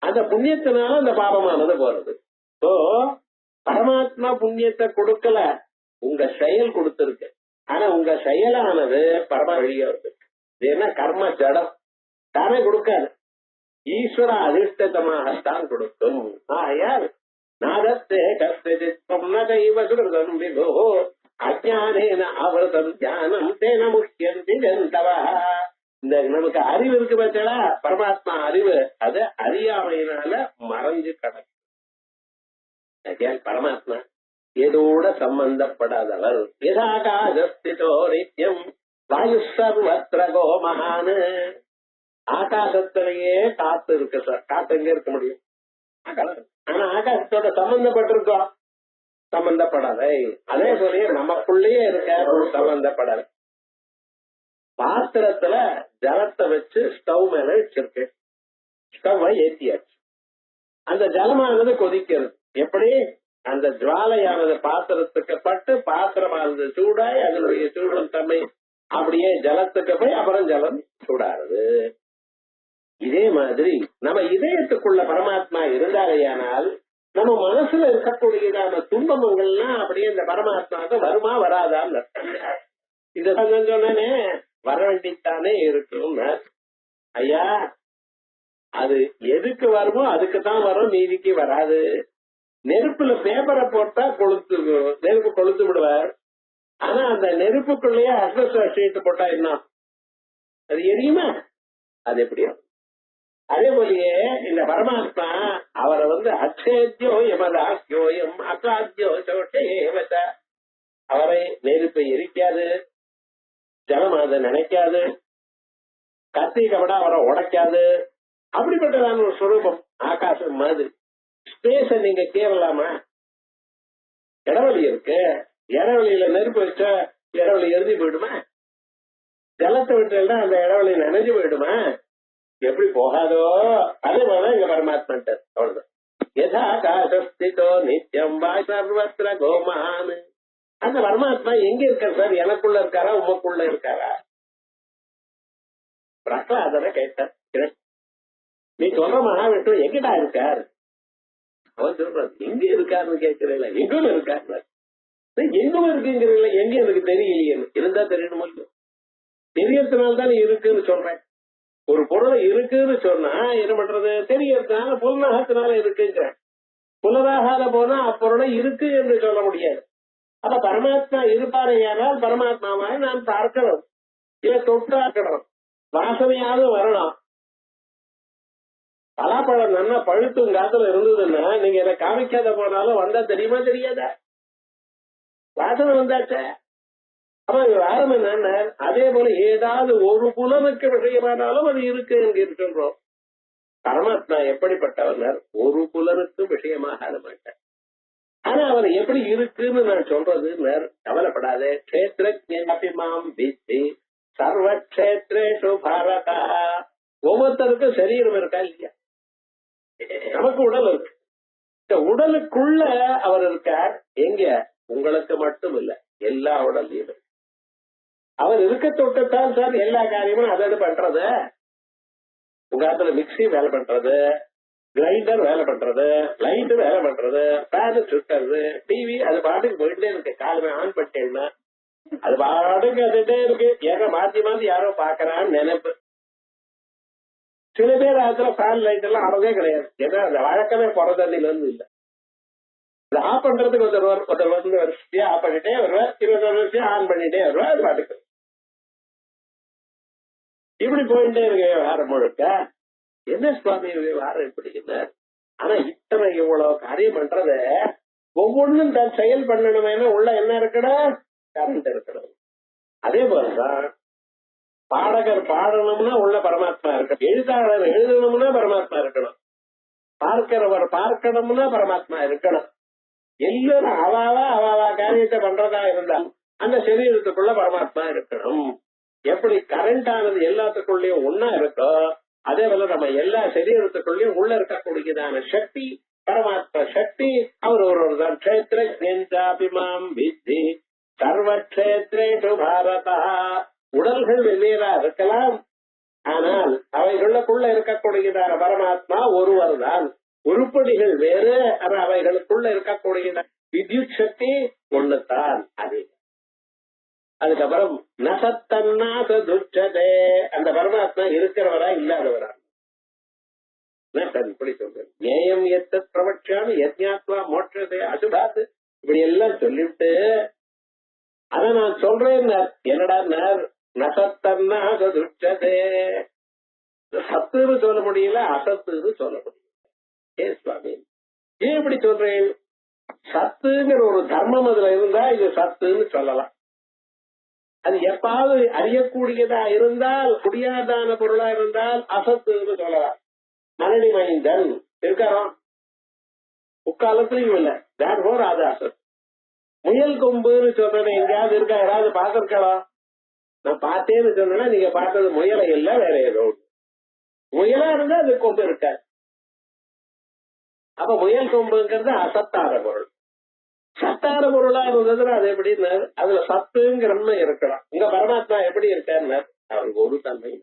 S2: அந்த புண்ணியத்தினால அந்த பாபமானது போறது. சோ பரமாத்மா புண்ணியத்தை கொடுக்கல, உங்க செயல் கொடுத்திருக்கு. ஆனா உங்க செயலானது பரம வழியா வருது. இது என்ன கர்ம ஜடம் தானே கொடுக்காது, ஈஸ்வர அதிஷ்டமாகத்தான் கொடுக்கும். ஆகையால் நாதத்தே கஸ்திஜித்வம் நைவ சுகிருதம் விபோ அஜ்ஞானேன அவர்தம் ஞானம் தேன முக்கியந்தி ஜந்தவா. இந்த நமக்கு அறிவு இருக்கு பார்த்தா, பரமாத்மா அறிவு, அது அறியாமையினால மறைஞ்சு கிடக்கு. பரமாத்மா ஏதோட சம்பந்தப்படாதவர். யதாகாசஸ்திதோ நித்யம் வாயு சர்வத்ர கோமஹான். ஆகாசத்திலேயே காத்து இருக்கு சார். காத்து எங்க இருக்க முடியும்? ஆனா ஆகாசத்தோட சம்பந்தப்பட்டிருக்கோம், சம்பந்தப்படாத. அதே போலயே நமக்குள்ளேயே இருக்க சம்பந்தப்படாத. பாத்திரத்துல ஜலத்தை வச்சு ஸ்டவ் மேல வச்சிருக்கு, ஸ்டவ்வை ஏத்தியாச்சு. அந்த ஜலமானது கொதிக்கிறது. எப்படி? அந்த ஜுவாலையானது பாத்திரத்துக்கு பட்டு பாத்திரமானது சூடாய் அதனுடைய சூடும் தன்மை அப்படியே ஜலத்துக்கு போய் அப்புறம் ஜலம் சூடாருது. இதே மாதிரி நம்ம இதயத்துக்குள்ள பரமாத்மா இருந்தாலேயானால் நம்ம மனசுல இருக்கக்கூடியதான துன்பங்கள்லாம் அப்படியே இந்த பரமாத்மாவுக்கு வருமா வராதான்னு இத சொன்னே வர வேண்டித்தானே இருக்கும். ஐயா அது எதுக்கு வருமோ அதுக்குதான் வரும், மீதிக்கு வராது. நெருப்புல பேப்பரை போட்டா கொளுத்து, நெருப்பு கொளுத்து விடுவார். ஆனா அந்த நெருப்புக்குள்ளேயே அஸ்பெஸ்டாஸ் ஷீட் போட்டா என்ன அது எரியுமா? அது எப்படியோ அதே போலயே இந்த பரமாத்மா அவரை வந்து அக்ஷேத்யோ யமதாஸ்யோயம் அசாத்தியோ சோஷேவச. அவரை நெருப்பை எரிக்காது, ஜலம் அதை நினைக்காது, கத்தி கபடா அவரை உடைக்காது. அப்படிப்பட்டதான ஒரு சுரூபம் ஆகாசம் மாதிரி. ஸ்பேஸ நீங்க கேரளாமா? இடவெளி இருக்கு, இடவெளியில நெருப்பு வச்சா இடவெளி எழுதி போயிடுமா? ஜலத்தை விட்டு அந்த இடவெளி நினைஞ்சு போயிடுமா? எப்படி போகாதோ அதே போல இங்க பரமாத்மா அவ்வளவுதான். யதாகாசஸ்திதோ நித்யம் வா சர்வத்ர கோமஹான். அந்த பரமாத்மா எங்க இருக்காரு சார்? எனக்குள்ள இருக்காரா உமக்குள்ள இருக்காரா? பிரகலாதனை கேட்டார், நீ சொல்ற மகாவிஷ்ணு எங்கிட்டா இருக்காரு? அவன் சொல்றான், எங்க இருக்காருன்னு கேட்கிறீங்களா? எங்கும் இருக்காரு. எங்கும் இருக்குங்கிறீங்களா? எங்க எனக்கு தெரியலையே. இருந்தா தெரியணுமோ? தெரியறதுனால்தான் இருக்குன்னு சொல்றேன். ஒரு பொருளை இருக்குன்னு சொன்னா என்ன பண்றது? தெரியறதுனால புலனாகத்தினால இருக்குங்கிறேன். புலனாகாத போனா அப்பொருளை இருக்கு என்று சொல்ல முடியாது. அப்ப பரமாத்மா இருப்பாரு ஏனால் பரமாத்மாவாய் நான் பார்க்கணும், இல்ல தொட்டாக்கணும், வாசனையாவது வரணும். பலாப்பழம் நல்லா பழுத்தும் காத்துல இருந்ததுன்னா நீங்க என்ன காமிக்காத போனாலும் வந்தா தெரியுமா தெரியாதா? வாசனை வந்தாச்ச. அப்ப வாரம் என்ன, அதே போல ஏதாவது ஒரு புலனுக்கு விஷயமானாலும் அது இருக்கு என்கின்றோம். பரமாத்மா எப்படிப்பட்டவர்? ஒரு புலனுக்கு விஷயமாக மாட்டார். ஆனா அவர் எப்படி இருக்குன்னு நான் சொல்றது, கவலைப்படாதே. கஷேத்ரஜ்ஞாபிமாம் வித்தி சர்வக்ஷேத்ரேஷு பாரதா. ஒவ்வொருத்தருக்கும் சரீரம் இருக்கா இல்லையா? நமக்கு உடல் இருக்கு. இந்த உடலுக்குள்ள அவர் இருக்கார். எங்க? உங்களுக்கு மட்டும் இல்ல, எல்லா உடல்லையும். அவர் இருக்க தொட்டுத்தான் சார் எல்லா காரியமும் அதோடு பண்றது. உங்க இடத்துல மிக்சி வேலை பண்றது, கிரைண்டர் வேலை பண்றது, லைட் வேலை பண்றது, ஃபேன் சுத்துறது, டிவி அது பாட்டுக்கு போயிட்டே இருக்கு. காலமே ஆன் பண்ணிட்டேன்னா அது பாட்டுக்கு அதுட்டே இருக்கு. ஏன்னா மாத்தி மாத்தி யாரோ பாக்குறான்னு நினைப்பு. சில பேர் அதுல ஃபேன் லைட் எல்லாம் ஆறதே கிடையாது. ஏன்னா அந்த வழக்கமே பிறந்ததில இருந்து இல்ல. இது ஆஃப் பண்றதுக்கு ஒருத்தர் வந்து வருஷத்தையா ஆஃப் பண்ணிட்டே வருவார், 21 வருஷம் ஆன் பண்ணிட்டே வருவார். அது பாட்டுக்கு இப்படி போயிட்டே இருக்கு விவகாரம் முழுக்க. என்ன சுவாமி விவகாரம் இப்படி என்ன? ஆனா இத்தனை இவ்வளவு காரியம் பண்றத ஒவ்வொன்றும் தான் செயல் பண்ணணுமேனா உள்ள என்ன இருக்கணும்? கரண்ட் இருக்கணும். அதே போலதான் பாடகர் பாடணும்னா உள்ள பரமாத்மா இருக்கணும், எழுத்தாளர் எழுதணும்னா பரமாத்மா இருக்கணும், பார்க்கிறவர் பார்க்கணும்னா பரமாத்மா இருக்கணும். எல்லாரும் அவாவா காரியத்தை பண்றதா இருந்தால் அந்த சரீரத்துக்குள்ள பரமாத்மா இருக்கணும். எப்படி கரண்ட் ஆனது எல்லாத்துக்குள்ளயும் ஒன்னா இருக்கோ அதே போல நம்ம எல்லா சரீரத்துக்குள்ளயும் உள்ள இருக்கக்கூடியதான சக்தி பரமாத்மா சக்தி. அவர் ஒருவர் தான். கஷேத்ரஜ்ஞாபிமாம் வித்தி சர்வக்ஷேத்ரேஷு பாரதா. உடல்கள் வெவ்வேறா இருக்கலாம், ஆனால் அவைகளுக்குள்ள இருக்கக்கூடியதான பரமாத்மா ஒருவர் தான். உருப்படிகள் வேறு, ஆனா அவைகளுக்குள்ள இருக்கக்கூடிய வித்யுத் சக்தி ஒண்ணுத்தான். அதே அதுக்கப்புறம் நசத்தன்னாச துச்சதே. அந்த பரமாத்மா இருக்கிறவரா இல்லாதவரா? இப்படி சொல்றேன். நேயம் எத்த பிரபட்சாமி யஜ்ஞாத்வா மோட்சதே அசுபாத்து. இப்படி எல்லாம் சொல்லிவிட்டு அத நான் சொல்றேன். என்னடா நசத்தன்னாச துச்சதே. சத்துன்னு சொல்ல முடியல, அசத்துன்னு சொல்ல முடியல. ஏ சுவாமி ஏன் இப்படி சொல்றேன்? சத்துங்கிற ஒரு தர்மம் அதுல இருந்தா இது சத்துன்னு சொல்லலாம். அது எப்பாவது அறியக்கூடியதா இருந்தால், முடியாதான பொருளா இருந்தால் அசத்துன்னு சொல்லலாம். மனடி மைந்தன் இருக்காரோ முக்காலத்திலையும் இல்ல, அது அசத்து. முயல் கொம்புன்னு சொல்றேன், எங்கேயாவது இருக்கா? யாராவது பார்த்திருக்கலாம்? நான் பார்த்தேன்னு சொன்னா நீங்க பார்த்தது முயலை இல்ல, வேற ஏதோ முயலா இருந்தா அது கொம்பு இருக்காது. அப்ப முயல் கொம்புங்கிறது அசத்தான பொருள். சத்தான பொருளா இருந்ததுன்னா அது எப்படின்னு அதுல சத்துங்கிற இருக்கலாம். உங்க பரமாத்மா எப்படி இருக்காருன்னு அவருக்கு ஒரு தன்மை.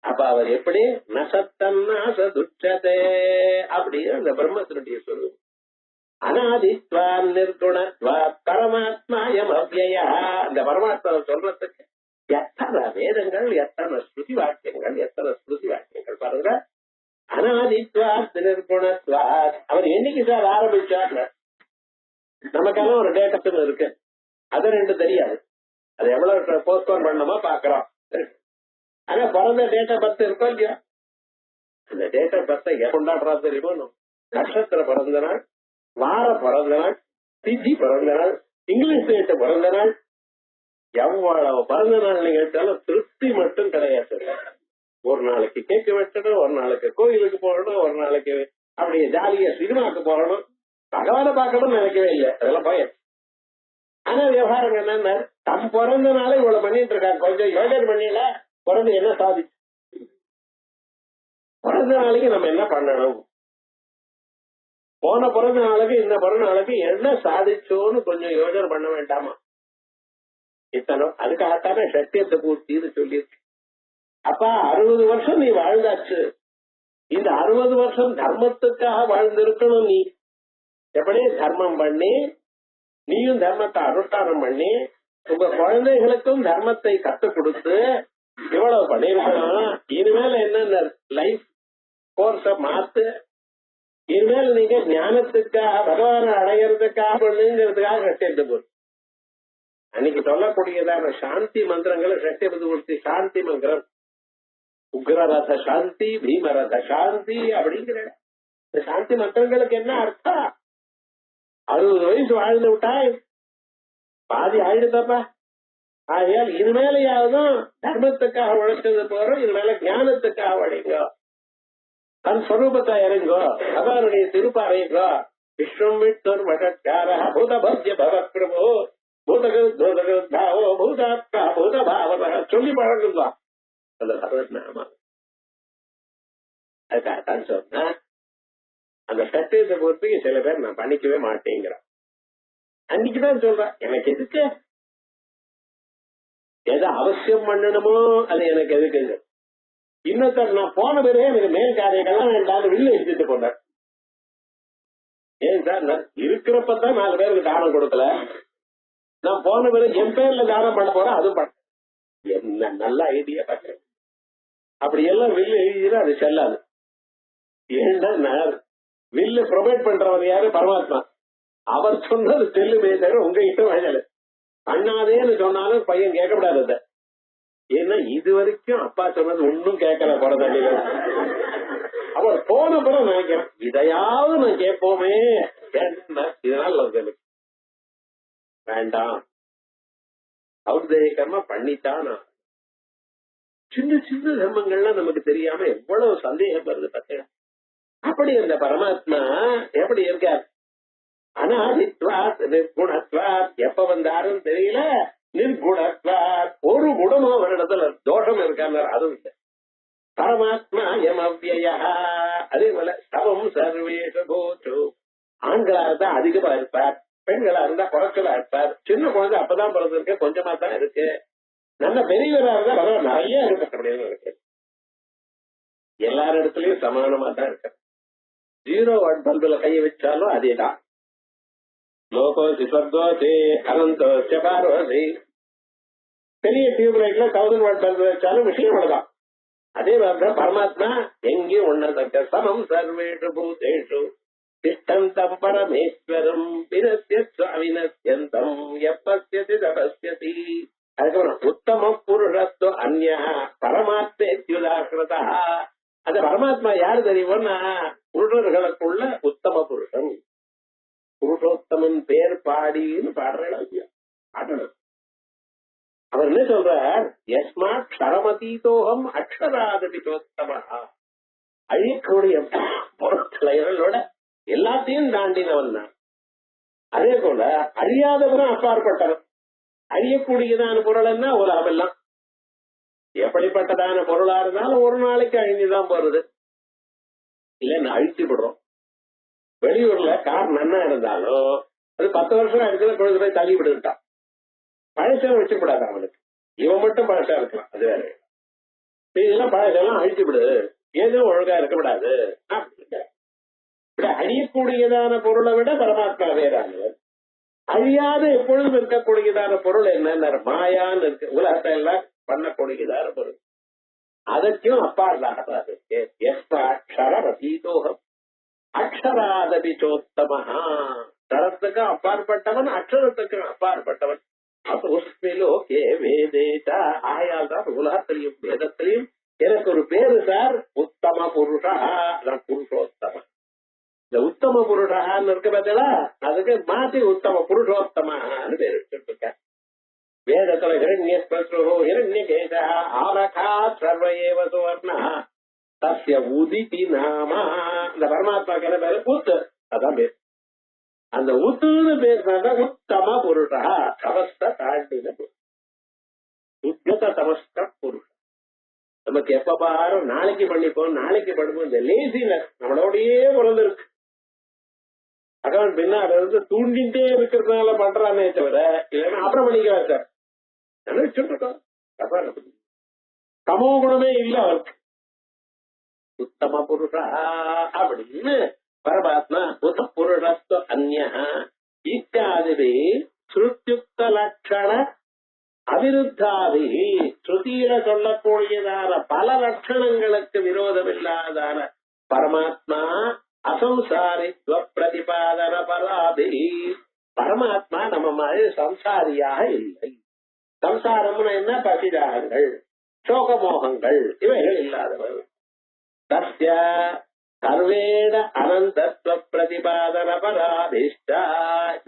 S2: அப்ப அவர் எப்படி நசத்தன்னாச துச்சதே அப்படின்னு அந்த பிரம்மத்தினுடைய சொல்லுவோம். அனாதித்வா நிர்குணத்வா பரமாத்மாயம் அவ்யயா. அந்த பரமாத்மா சொல்றதுக்கு எத்தனை வேதங்கள், எத்தனை ஸ்ருதி வாக்கியங்கள் பாருங்க. அனாதித்வா நிர்குணத்வா. அவர் என்னைக்கு சார் ஆரம்பிச்சார்? நமக்கெல்லாம் ஒரு டேட்டா இருக்கு, அது ரெண்டு தெரியாது. அது எவ்வளவு போஸ்ட்போன் பண்ணணுமோ பாக்குறோம். ஆனா பிறந்த டேட்டா பர்த் இருக்கோ இல்லையா? அந்த டேட்டா பர்த்தை கொண்டாடுறா தெரியுமோ? நட்சத்திர பிறந்த நாள், வார பிறந்த நாள், திதி பிறந்த நாள், இங்கிலீஷ் டேட் பிறந்த நாள், எவ்வளவு பிறந்த நாள் நிகழ்ச்சாலும் திருப்தி மட்டும் கிடையாது. ஒரு நாளைக்கு கேக்கு வெட்டணும், ஒரு நாளைக்கு கோயிலுக்கு போகணும், ஒரு நாளைக்கு அப்படியே ஜாலியா சினிமாவுக்கு போகணும், பகவான பார்க்கணும்னு நினைக்கவே இல்லை. அதெல்லாம் பயம். ஆனா விவகாரம் என்னன்னா தம் பிறந்த நாளை இவ்வளவு பண்ணிட்டு இருக்காங்க. கொஞ்சம் யோஜனை பண்ணல பிறந்து என்ன சாதிச்சு, பிறந்த நாளைக்கு நம்ம என்ன பண்ணணும், போன பிறந்த நாளுக்கு இந்த பிறந்த நாளுக்கு என்ன சாதிச்சோன்னு கொஞ்சம் யோஜனை பண்ண வேண்டாமா? இத்தனை அதுக்காகத்தானே சத்தியத்தை பூர்த்தின்னு சொல்லியிருக்கு. அப்ப 60 வருஷம் நீ வாழ்ந்தாச்சு. இந்த 60 வருஷம் தர்மத்துக்காக வாழ்ந்திருக்கணும். நீ எப்படி தர்மம் பண்ணி, நீயும் தர்மத்தை அனுஷ்டானம் பண்ணி, உங்க குழந்தைகளுக்கும் தர்மத்தை கற்றுக் கொடுத்து இவ்வளவு பண்ணிருக்கணும். இனிமேல என்ன லைஃப் கோர்ஸ மாத்து. இனிமேல் நீங்க ஞானத்துக்காக பகவான அடைகிறதுக்காக பண்ணுங்கிறதுக்காக சத்தியத்தை போகுது. அன்னைக்கு சொல்லக்கூடியதான சாந்தி மந்திரங்களை சத்தியபதி சாந்தி மந்திரம் உக்ரரத சாந்தி, பீமரத சாந்தி அப்படிங்கிற இந்த சாந்தி மந்திரங்களுக்கு என்ன அர்த்தம்? 60 வயசு வாழ்ந்து விட்டா பாதி ஆயிடுதாப்பா. ஆகையால் இனிமேலையாவதும் தர்மத்துக்காக உழைச்சது போறோம், இனிமேல ஞானத்துக்காக உழைங்கோ, தன் ஸ்வரூபத்தை இறங்கோ, அவருடைய திருப்பாறைங்கோ. விஸ்வம் விஷ்ணுர் வடக்கார பூதபத்ய பவத் பிரபு பூதகோ பூதாத்மா பூத பாவன சொல்லி பழகுங்க அந்த சர்வநாம. அதுக்காகத்தான் சொன்ன அந்த சத்தியத்தை பொறுத்து சில பேர் நான் பண்ணிக்கவே மாட்டேங்கிறான். அன்னைக்குதான் சொல்றேன், எனக்கு எதுக்கு எதை அவசியம் பண்ணணுமோ அது எனக்கு எதுக்குங்க. இன்னொருத்தர் நான் போன பிறகு எனக்கு மேல் காரியங்கள்லாம் வேண்டாம் வெளில எடுத்துட்டு போனார். ஏன் சார், நான் இருக்கிறப்பதான் 4 பேருக்கு தானம் கொடுக்கல, நான் போன பிறகு என் பேர்ல தானம் பண்ண போறேன், அதுவும் பண்ண என்ன நல்ல ஐடியா பண்றேன். அப்படி எல்லாம் வில்லு எழுதினா அது செல்லாது. ஏன்னா வில்லு ப்ரொவைட் பண்றவர் யாரு? பரமாத்மா. அவர் சொன்னது செல்லுமே தவிர உங்ககிட்ட வழங்கல. அண்ணாதேன்னு சொன்னாலும் பையன் கேட்கப்படாது. ஏன்னா இது வரைக்கும் அப்பா சொன்னது ஒன்னும் கேட்கல போறதா. அவர் போன பிறகு நினைக்கிறேன் இதையாவது நான் கேட்போமே, இதனால வேண்டாம் ஔதேகமா பண்ணித்தான். சின்ன சின்ன தர்மங்கள்லாம் நமக்கு தெரியாம எவ்வளவு சந்தேகம் வருது பார்த்தீங்க. அப்படி அந்த பரமாத்மா எப்படி இருக்கார்? அனாதித்வாத் நிர்குணத்வாத், எப்ப வந்தாருன்னு தெரியல. நிர்குணத்வாத், ஒரு குணமும் அவரிடத்துல தோஷம் இருக்காரு, அதுவும் இல்லை. பரமாத்மா யமவ்யய, அதே போல சமம் சர்வேஷு பூத்து. ஆண்களா இருந்தா அதிகமா இருப்பார், பெண்களா இருந்தா குறைச்சலா இருப்பார். சின்ன குழந்தை அப்பதான் பிறந்திருக்கு, கொஞ்சமா தான் இருக்கு. நல்ல பெரியவரா இருந்தா பரவாயில்ல நிறைய இருக்கு அப்படின்னு இருக்கு. எல்லார் இடத்துலயும் சமானமா தான் இருக்கு. 0 வாட் பல்புல கையை வச்சாலும் அதேதான். லோகோசி ஸ்வர்கோசி அனந்தோசி பார்வதி. பெரிய டியூப் லைட்ல 1000 வாட் பல்பு வச்சாலும் விஷயம் அவ்வளவுதான். அதே மாதிரி பரமாத்மா எங்கேயும் ஒண்ணு சமம் சர்வேஷு பூதேஷு திஷ்டந்தம் பரமேஸ்வரம் வினஸ்யந்தம் எப்பஸ்யதி தபஸ்யதி. அதுக்கப்புறம் உத்தம புருஷஸ்து அந்யா பரமாத்மேத்யுதாகிருதா. அந்த பரமாத்மா யாரு தெரியுமோன்னா புருஷர்களுக்குள்ள உத்தம புருஷன். புருஷோத்தமன் பேர் பாடின்னு பாடுறேன். அவர் என்ன சொல்றார்? யஸ்மாத் க்ஷரமதீதோகம் அக்ஷராதபிதோத்தம. அழியக்கூடிய பொருட்களோட எல்லாத்தையும் தாண்டினவன் நான். அதே போல அழியாதவரும் அப்பாற்பட்டவன். அழியக்கூடியதான பொருள் என்ன? உலகம் எல்லாம் எப்படிப்பட்டதான பொருளா இருந்தாலும் ஒரு நாளைக்கு அழிஞ்சுதான் போறது, இல்லன்னு அழிச்சு விடுறோம். வெளியூர்ல கார் நன்னா இருந்தாலும் அது 10 வருஷம் அடிச்சத பொழுது போய் தள்ளி விடுட்டான். பழசெல்லாம் வச்சுக்கூடாது அவனுக்கு, இவன் மட்டும் பழசா இருக்கலாம், அது வேற. இதெல்லாம் பழசெல்லாம் அழிச்சு விடு, ஏதும் ஒழுங்கா இருக்க விடாது. அழியக்கூடியதான பொருளை விட பரமாத்மா வேறானவர். அழியாத எப்பொழுதும் இருக்கக்கூடியதான பொருள் என்ன? மாயான்னு இருக்கு. உலகத்தை எல்லாம் பண்ணக்கூடியதான பொருள். அதற்கும் அப்பாற்படாது. அக்ஷரமதீதோகம் அக்ஷராதபி சோத்தமஹா. தரத்துக்கும் அப்பாற்பட்டவன், அக்ஷரத்துக்கும் அப்பாற்பட்டவன். அப்போஸ்மிலோகே வேதேதா. ஆயால் தான் உலகத்திலையும் வேதத்திலையும் எனக்கு ஒரு பேரு சார், உத்தம புருஷா. புருஷோத்தமன். இந்த உத்தம புருஷான்னு இருக்க பார்த்தா அதுக்கு மாத்தி உத்தம புருஷோத்தமான்னு பேர் வச்சுருக்க. வேதத்துல ஹிரண்யஸ்பஸ்ரு ஹிரண்யகேசா ஆலகா சர்வயேவ சுவர்ணா தஸ்ய உதிதி நாமா. இந்த பரமாத்மாக்கு என்ன பேரு? உத்து. அதான் பேர். அந்த உத்துன்னு பேர் உத்தம புருஷா. சமஸ்த தாண்டின உத்கத சமஸ்த புருஷ. நமக்கு எப்ப பாரு நாளைக்கு பண்ணிப்போம் நாளைக்கு பண்ணுவோம், இந்த லேசினஸ் நம்மளோடயே பிறந்திருக்கு. அதான் பின்னால இருந்து தூண்டிட்டே இருக்கிறதுனால பண்றானே தவிர இல்லைன்னா அப்புறம் பண்ணிக்கிறார் சார். நினைச்சுருக்கோம் சமோ குணமே இல்ல அவருக்கு. உத்தம புருஷா அப்படின்னு பரமாத்மா உத புருஷஸ்து அந்யா இத்தியாதி ஸ்ருத்யுக்த லட்சண அவிருத்தாதி. ஸ்ருதியில சொல்லக்கூடியதான பல லட்சணங்களுக்கு விரோதம் இல்லாதான பரமாத்மா அசம்சாரித்வ பிரதிபாதன பராதி. பரமாத்மா நம்ம மாதிரி சம்சாரியாக இல்லை. சம்சாரம்னு என்ன? பசிதாகங்கள். சோகமோகங்கள் இவைகள் இல்லாதவர். தஸ்ய சர்வேட அனந்தத்துவ பிரதிபாதன பராதிஷ்டா,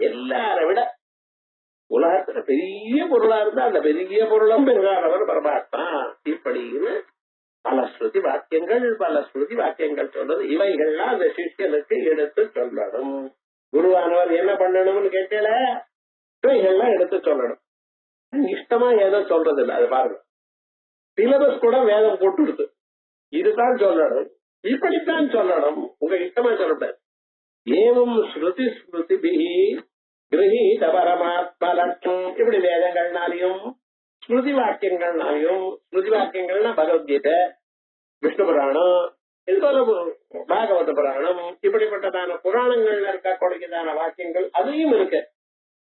S2: எல்லாரை விட உலகத்துல பெரிய பொருளா இருந்தா அந்த பெரிய பொருளும் பெருகானவர் பரமாத்மா. இப்படின்னு பல ஸ்ருதி வாக்கியங்கள் சொல்றது. இவைகள்லாம் அந்த சிஷ்யனுக்கு எடுத்து சொல்லணும். குருவானவர் என்ன பண்ணணும்னு கேட்டல, இவைகள்லாம் எடுத்து சொல்லணும். இஷ்டமா ஏதோ சொல்றது இல்லை. அது பாருங்க, சிலபஸ் கூட வேதம் போட்டுடுது, இதுதான் சொல்லணும், இப்படித்தான் சொல்லணும், உங்க இஷ்டமா சொல்லக்கூடாது. ஏவம் ஸ்ருதி ஸ்மிருதிபிஹி கிரஹீத பரமாத்மா லட்சம். இப்படி வேதங்கள்னாலையும் ஸ்மிருதி வாக்கியங்கள்னா பகவத்கீதை, விஷ்ணு புராணம், இது போல பாகவத புராணம், இப்படிப்பட்டதான புராணங்கள்ல இருக்கக்கூடியதான வாக்கியங்கள் அதையும் இருக்கு.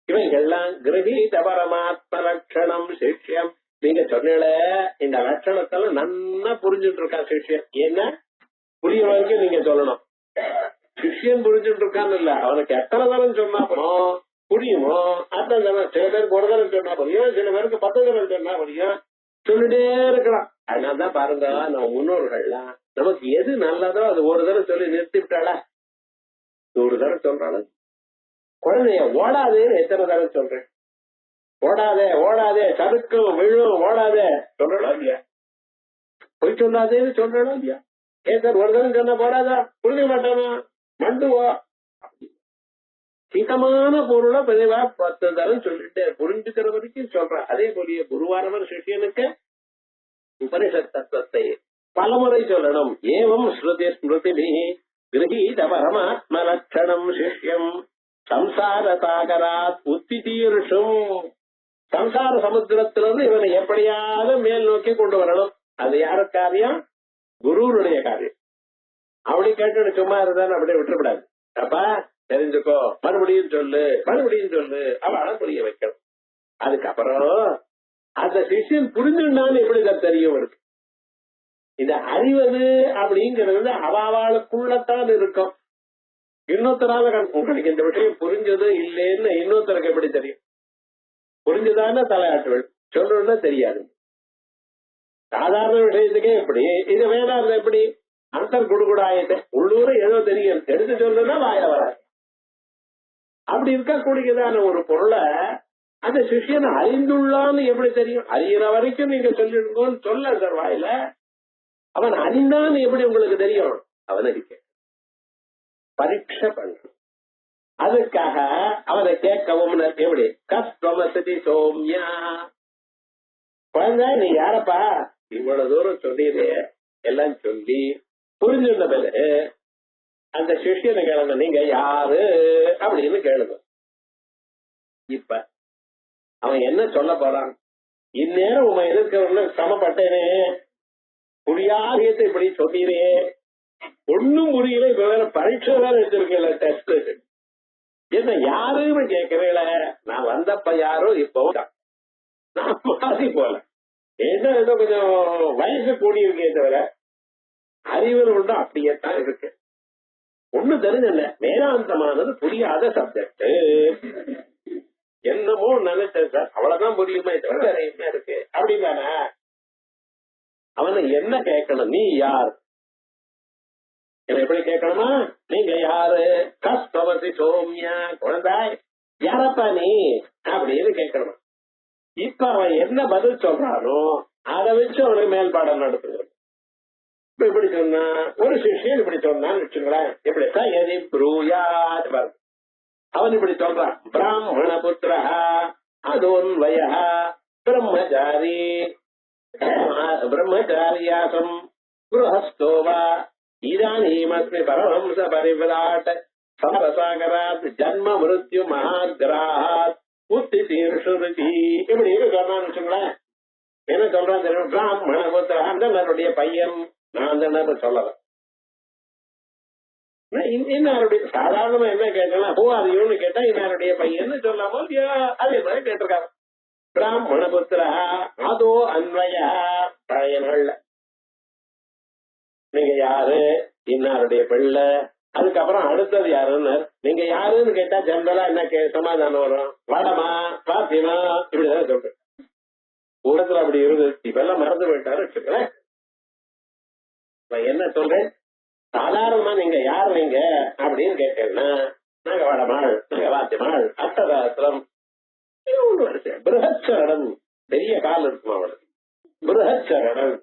S2: இவைகள்லாம் கிரஹீத பரமாத்ம லட்சணம் சிஷ்யம். நீங்க சொன்னீங்கள இந்த லட்சணத்தெல்லாம் நன்னா புரிஞ்சுட்டு இருக்கான் சிஷ்யன். ஏன்னா புரிய வரைக்கும் நீங்க சொல்லணும். சிஷ்யன் புரிஞ்சுட்டு இருக்கான்னு இல்ல, அவனுக்கு எத்தனை தரம் சொன்னா புரியுமோ அத்தனை தரம். சில பேருக்கு ஒரு தரம் சொன்னா புரியும், சில பேருக்கு 10 தரம் சொன்னா புரியும், சொல்லிட்டே இருக்கலாம். அதனாலதான் பாருங்க, நம்ம முன்னோர்கள்லாம் நமக்கு எது நல்லதோ அது ஒரு தரம் சொல்லி நிறுத்தி விட்டாளா, 100 தரம் சொல்றாள். குழந்தைய ஓடாதேன்னு எத்தனை தரம் சொல்றேன், ஓடாதே சறுக்கும் விழும் ஓடாதே சொல்றா இல்லையா, பொய் சொல்லாதேன்னு சொல்றா இல்லையா. ஏன் சார் ஒரு தரம் சொன்ன போடாதா, புரிஞ்ச மாட்டானா, மண்டுவா. ஹிதமான பொருளை பதிவா 10 தரம் சொல்லிட்டு புரிஞ்சுக்கிற வரைக்கும் சொல்றான். அதே போலிய குருவானவர் சிஷியனுக்கு உபனிஷத் தத்துவத்தை பலமுறை சொல்லணும். ஏவம் ஸ்ருதி ஸ்மிருதி கிரஹீத பரமாத்ம லட்சணம் சிஷ்யம் சம்சார சாகராத் உத்திதீர்ஷும். சம்சார சமுத்திரத்திலிருந்து இவனை எப்படியாவது மேல் நோக்கி கொண்டு வரணும். அது யாரு காரியம்? குருவுடைய காரியம். அப்படி கேட்டு சும்மா இருந்தான்னு அப்படியே விட்டுறக்கூடாது. அப்பா தெரிஞ்சுக்கோ, மறுபடியும் சொல்லு அவளை புரிய வைக்கணும். அதுக்கப்புறம் அந்த சிஷ்யன் புரிஞ்சுட்டான்னு எப்படிதான் தெரியும் இருக்கு. இந்த அறிவது அப்படிங்கிறது அவளுக்குள்ளத்தான் இருக்கும். இன்னொருத்தரால உங்களுக்கு இந்த விஷயம் புரிஞ்சது இல்லைன்னு இன்னொருத்தருக்கு எப்படி தெரியும்? புரிஞ்சுதானே தலையாட்டுகள் சொல்றதுன்னா தெரியாது. சாதாரண விஷயத்துக்கே எப்படி, இது வேணாம் எப்படி அந்தர் குடுகுடாயத்தை உள்ளூர ஏதோ தெரியும், எடுத்து சொல்றதுன்னா வாயில வராது. அப்படி இருக்கக்கூடியதான ஒரு பொருளை அந்த சிஷியனை அறிந்துள்ளான்னு எப்படி தெரியும்? அறிகிற வரைக்கும் நீங்க சொல்லிடுங்கன்னு சொல்ல சார் வாயில. அவன் அறிந்தான்னு எப்படி உங்களுக்கு தெரியும்? அவனுக்கு பரீட்சை பண்ணணும். அதுக்காக அவனை கேட்கவும் எப்படி கஸ்வமசதி சோம்யா, குழந்தை நீ யாரப்பா இவ்வளவு தூரம் சொல்லிடு எல்லாம் சொல்லி புரிஞ்சுள்ள பிறகு அந்த சிஷ்யனை கேளுங்க, நீங்க யாரு அப்படின்னு கேளுங்க. இப்ப அவன் என்ன சொல்ல போறான்? இந்நேரம் உன் எதிர்க்க சமப்பட்டேனே, புரியாதியத்தை இப்படி சொல்லிடுறே, ஒன்னும் புரியல, இப்ப வேற பரீட்சை வேற வச்சிருக்கல, டெஸ்ட். என்ன யாருன்னு கேட்கறேல, நான் வந்தப்ப யாரோ இப்போ நான் மாறி போல, ஏதோ கொஞ்சம் வயசு கூடியிருக்கே தவிர அறிவு உண்டு அப்படியே தான் இருக்கு. ஒண்ணு தெரிஞ்சல, வேதாந்தமானது புரியாத சப்ஜெக்ட். என்னமோ நினைச்சேன் சார், அவ்வளவுதான் புரியுமா, தவிர வேற என்ன இருக்கு அப்படின்னா அவனை என்ன கேட்கணும்? நீ யார்? எப்படி கேட்கணுமா? நீங்க யாரு? கஸ்தவசி சோம்யா, குழந்தாய் யாரப்பா நீ அப்படின்னு கேட்கணும். இப்ப அவன் என்ன பதில் சொல்றானோ அதை வச்சு அவனுக்கு மேல்பாடம் நடத்துகிறான். இப்ப இப்படி சொன்னா ஒரு சிஷ்யன் இப்படி சொன்னான்னு வச்சுங்களேன், எப்படி எதி ப்ரூயாத் பாரு. அவன் இப்படி சொல்றான், பிராமண புத்திர அதோன்வய பிரம்மச்சாரியாசம் குருஹஸ்தோவா இதானீமஸ்மி பரமஹம்ச பரிவிராட் சமரசாகராத் ஜன்ம மிருத்யு மகாகிராத் உத்தி தீர்ஷுருதி. இப்படி சொன்னான்னு வச்சுங்களேன், என்ன சொல்றான் தெரியும்? பிராமண புத்திர, அந்தனருடைய பையன். நான் அந்த சொல்லல, இன்னாருடைய சாதாரணமா என்ன கேட்கலாம், பூவாதியோன்னு கேட்டா இன்னாருடைய பையன் சொல்லாம அதே மாதிரி கேட்டிருக்காங்க. பிராமண புத்திர அதோ அன்வய, பழைய நாள்ல நீங்க யாரு, இன்னாருடைய பிள்ளை. அதுக்கப்புறம் அடுத்தது யாருன்னு, நீங்க யாருன்னு கேட்டா ஜெனரலா என்ன சமாதானம் வரும்? வடமா பாத்தியமா இப்படிதான் சொல்றேன். உலகத்துல அப்படி இருந்தது. இப்பெல்லாம் மறந்து போயிட்டாரு வச்சுக்கிறேன். என்ன சொல்றேன், சாதாரணமா நீங்க யார் நீங்க அப்படின்னு கேட்டேன்னா, நாங்க வடமாள், நாங்க வாத்தியமாள், அட்டதாத்திரம், பிருஹச்சரணம், பெரிய கால் இருக்குமா அவளுக்கு, பிருஹச்சரணம்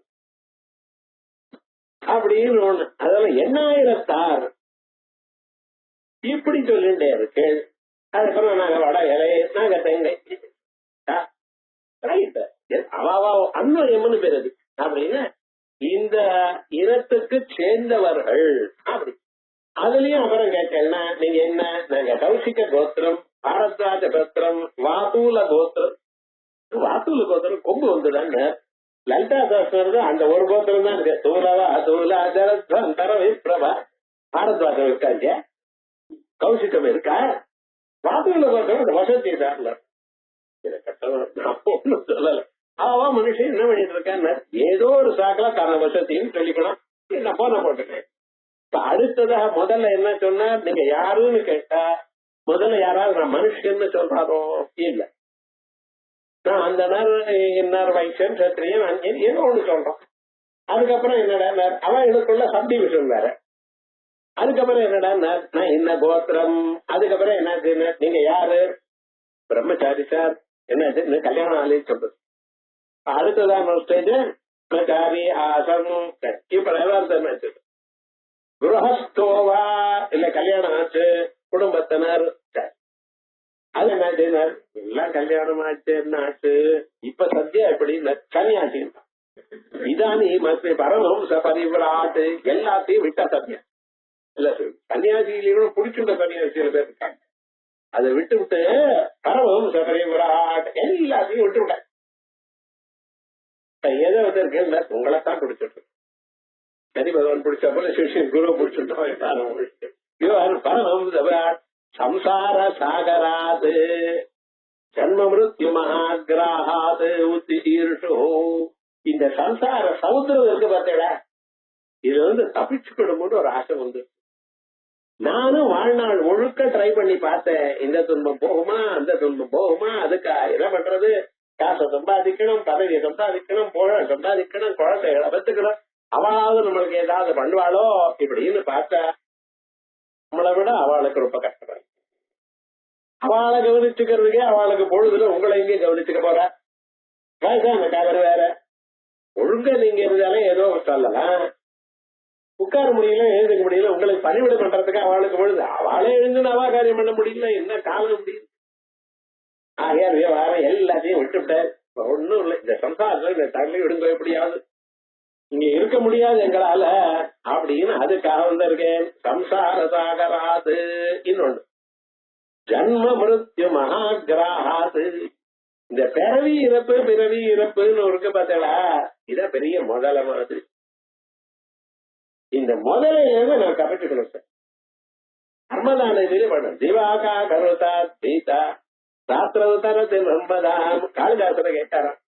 S2: அப்படின்னு ஒண்ணு. அதெல்லாம் எண்ணாயிரத்தார் இப்படி சொல்லிட்டே இருக்கு. அதுக்கப்புறம் நாங்க வட இலை, நாங்க தேங்கை, அவாவா அன்வயம்னு பேரு அப்படின்னு இந்த இனத்துக்கு சேர்ந்தவர்கள் அப்படி. அதுலயும் அப்புறம் கேட்டேன்னா நீங்க என்ன, நாங்க கௌசிக கோத்திரம், பாரத்வாஜ கோத்திரம், வாசூல கோத்திரம். வாசூல கோத்திரம் கொம்பு வந்துதாங்க. லலிதா சாஸ்திரம் அந்த ஒரு கோத்திரம் தான் இருக்கு. தூலவா தூலா ஜலத்வம் தரவை பிரபா. பாரத்வாஜம் இருக்காங்க, கௌசிகம் இருக்கா, வாசூல கோத்திரம் வசதி தான். சொல்லல அவா மனுஷன் என்ன பண்ணிட்டு இருக்கான்னு ஏதோ ஒரு சாக்கல தன வசதின்னு சொல்லிக்கணும். நான் போன போட்டுட்டேன். இப்ப அடுத்ததாக முதல்ல என்ன சொன்னா, நீங்க யாருன்னு கேட்டா முதல்ல யாராவது நான் மனுஷன்னு சொல்றாரோ இல்ல, நான் அந்த நேரம் வைசன் சத்திரியன் ஏதோ ஒண்ணு சொல்றோம். அதுக்கப்புறம் என்னடா அவங்களுக்குள்ள சப்டிவிஷன் வேற. அதுக்கப்புறம் என்னடா நான் என்ன கோத்திரம், அதுக்கப்புறம் என்ன நீங்க யாரு பிரம்மச்சாரி சார், என்ன கல்யாணம் ஆலைன்னு சொல்றது. அடுத்ததான் ஸ்டேஜ் பிரச்சாரி ஆசம். இப்ப என்ன குருஹஸ்தோவா இல்ல கல்யாணம் ஆச்சு, குடும்பத்தினர், அது என்ன எல்லாம் கல்யாணம் ஆச்சு, என்ன ஆச்சு. இப்ப சத்யா எப்படி சன்னியாசி இதானி மற்ற பரமஹம்ச பரிவிராட் எல்லாத்தையும் விட்டா சத்யா இல்ல. சன்னியாசியிலும் பிடிச்சுட்ட சன்னியாசியில பேர் இருக்காங்க. அதை விட்டு விட்டு பரமஹம்ச பரிவிராட் எல்லாத்தையும் விட்டு விட்டாங்க. ஏதோ இருக்கேன் உங்களைத்தான் பிடிச்சிட்டு சரி பகவான் பிடிச்ச போல சிஷியன் குரு பிடிச்சிட்டோம். பரமஹம்ச சம்சார சாகராது ஜன்ம மிருத்யு மகாகிராஹாது உத்தீர்ஷோ. இந்த சம்சார சமுத்திரம் இருக்கு பார்த்தேடா, இதுல தப்பிச்சுக்கணும்னு ஒரு ஆசை வந்து நானும் வாழ்நாள் முழுக்க ட்ரை பண்ணி பார்த்தேன். இந்த துன்பம் போகுமா, அந்த துன்பம் போகுமா, அதுக்கு என்ன பண்றது, காசை சம்பாதிக்கணும், பதவியை சம்பாதிக்கணும், புகழ சம்பாதிக்கணும், குழந்தைகளை பெற்றுக்கணும், அவளாவது நம்மளுக்கு ஏதாவது பண்ணுவாளோ இப்படின்னு பார்த்தா நம்மளை விட அவளுக்கு ரொம்ப கஷ்டமா. அவளை கவனிச்சுக்கிறதுக்கே அவளுக்கு பொழுதுல உங்களை எங்கே கவனிச்சுக்க போற, வயசான காதல் வேற. ஒழுங்கா நீங்க இருந்தாலே ஏதோ சொல்லலாம், உட்கார முடியல, எழுதுக்க முடியல, உங்களுக்கு பணிவிட பண்றதுக்கு அவளுக்கு பொழுது, அவளே எழுந்துன்னு அவா காரியம் பண்ண முடியல, என்ன காலம் முடியும். ஆகையார் விவகாரம் எல்லாத்தையும் விட்டுவிட்டார். ஒண்ணும் இல்லை, இந்த சம்சாரத்துல இந்த தள்ளி விடுங்க எப்படியாவது, இங்க இருக்க முடியாது எங்களால அப்படின்னு அதுக்காக வந்திருக்கேன். சம்சார சாகராது. இன்னொன்னு ஜன்ம மிருத்யு மகாகிராஹாது. இந்த பிறவி இறப்பு பிறவி இறப்புன்னு இருக்கு பார்த்தா, இத பெரிய முதல மாதிரி. இந்த முதலையில நான் தப்பிச்சுக்கணும் சார். நர்மதான திவாகா கருதா சீதா ராத்திரவதாரத்தை நர்மதாம். காளிதாசனை கேட்டாராம்,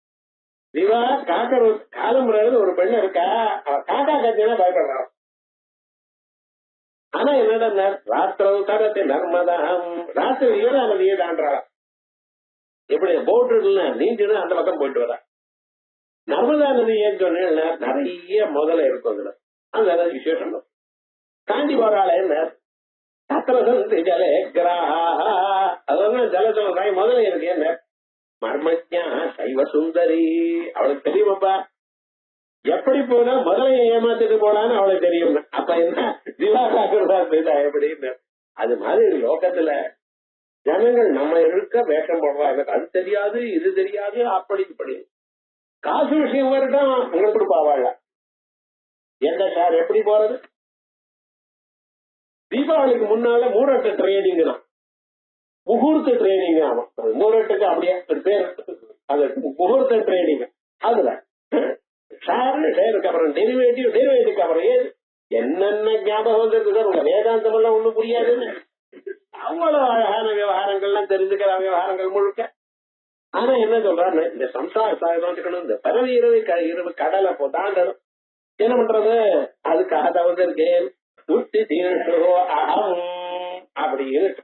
S2: திவா காக்கரு காலமுறையில ஒரு பெண்ணு இருக்கா, அவ காக்கா கத்தினா பயப்படுறான். ஆனா என்னடா ராத்திரவதாரத்தை நர்மதாம், ராத்திரி ஈரா நதியை தாண்டாளாம். எப்படி போட்டு நீஞ்சுன்னு அந்த பக்கம் போயிட்டு வரா. நர்மதா நதி ஏன்னு சொன்ன நிறைய முதல்ல இருக்கும் அதுல, அந்த விசேஷம். தாண்டி போறாள் என்ன ஜலே கிராஹா, அதெல்லாம் ஜலசலம் முதல்ல இருக்கு. என்ன மர்மஜா சைவ சுந்தரி, அவளுக்கு தெரியுமாப்பா எப்படி போனா முதலைய ஏமாத்திட்டு போனான்னு அவளுக்கு தெரியும். அப்ப என்ன திவாகா எப்படின்னு. அது மாதிரி லோகத்துல ஜனங்கள் நம்ம இருக்க வேஷம் போடுறாங்க, அது தெரியாது இது தெரியாது அப்படி இப்படி. காசு விஷயம் வரட்டும் உங்களுக்கு கொடுப்பாவாள். என்ன சார் எப்படி போறது, தீபாவளிக்கு முன்னால மூரட்டு ட்ரேடிங் தான், முகூர்த்த ட்ரேடிங். ஆமா, மூரட்டுக்கு அப்படியே பேர், அது முகூர்த்த ட்ரேடிங். அதுல ஷேருக்கு அப்புறம் டெரிவேட்டிவ்க்கு அப்புறம் என்னென்ன ஞாபகம் வந்திருக்கு சார். உங்க வேதாந்தம் எல்லாம் ஒண்ணும் புரியாதுன்னு அவ்வளவு அழகான விவகாரங்கள்லாம் தெரிஞ்சுக்கிற விவகாரங்கள் முழுக்க. ஆனா என்ன சொல்றாரு, இந்த சம்சார சாகணும், இந்த பறவை இரவு கடலை தாண்டணும். என்ன பண்றது, அதுக்காக தான் வந்திருக்கேன். உத்தி தீர்ஷோ அகம் அப்படி இருக்கு.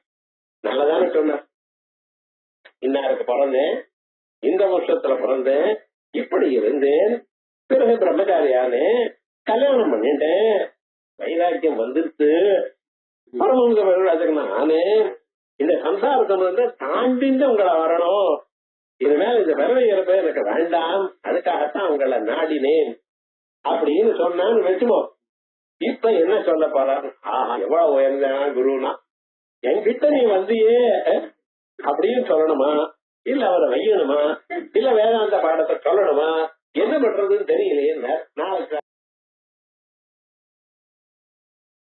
S2: நல்லதானே சொன்ன, இன்னாருக்கு பிறந்தேன், இந்த வருஷத்துல பிறந்தேன், இப்படி இருந்தேன். பிறகு பிரம்மச்சாரியானே, கல்யாணம் பண்ணிட்டேன், வைராக்கியம் வந்துருச்சு, பரமஹம்ச பரிவ்ராஜகன் நானே, இந்த சம்சாரத்தை வந்து தாண்டிந்து உங்களை வரணும், இனிமேல் இந்த பிறவை இறப்ப எனக்கு வேண்டாம், அதுக்காகத்தான் உங்களை நாடினேன் அப்படின்னு சொன்னான்னு வச்சுப்போம். இப்ப என்ன சொல்ல போறாரு? ஆஹா, எவ்வளவு உயர்ந்த குருனா, என்கிட்ட நீ வந்தியே அப்படின்னு சொல்லணுமா, இல்ல அவரை வையணுமா, இல்ல வேதாந்த பாடத்தை சொல்லணுமா, என்ன பண்றதுன்னு தெரியலையே. நாளைக்கு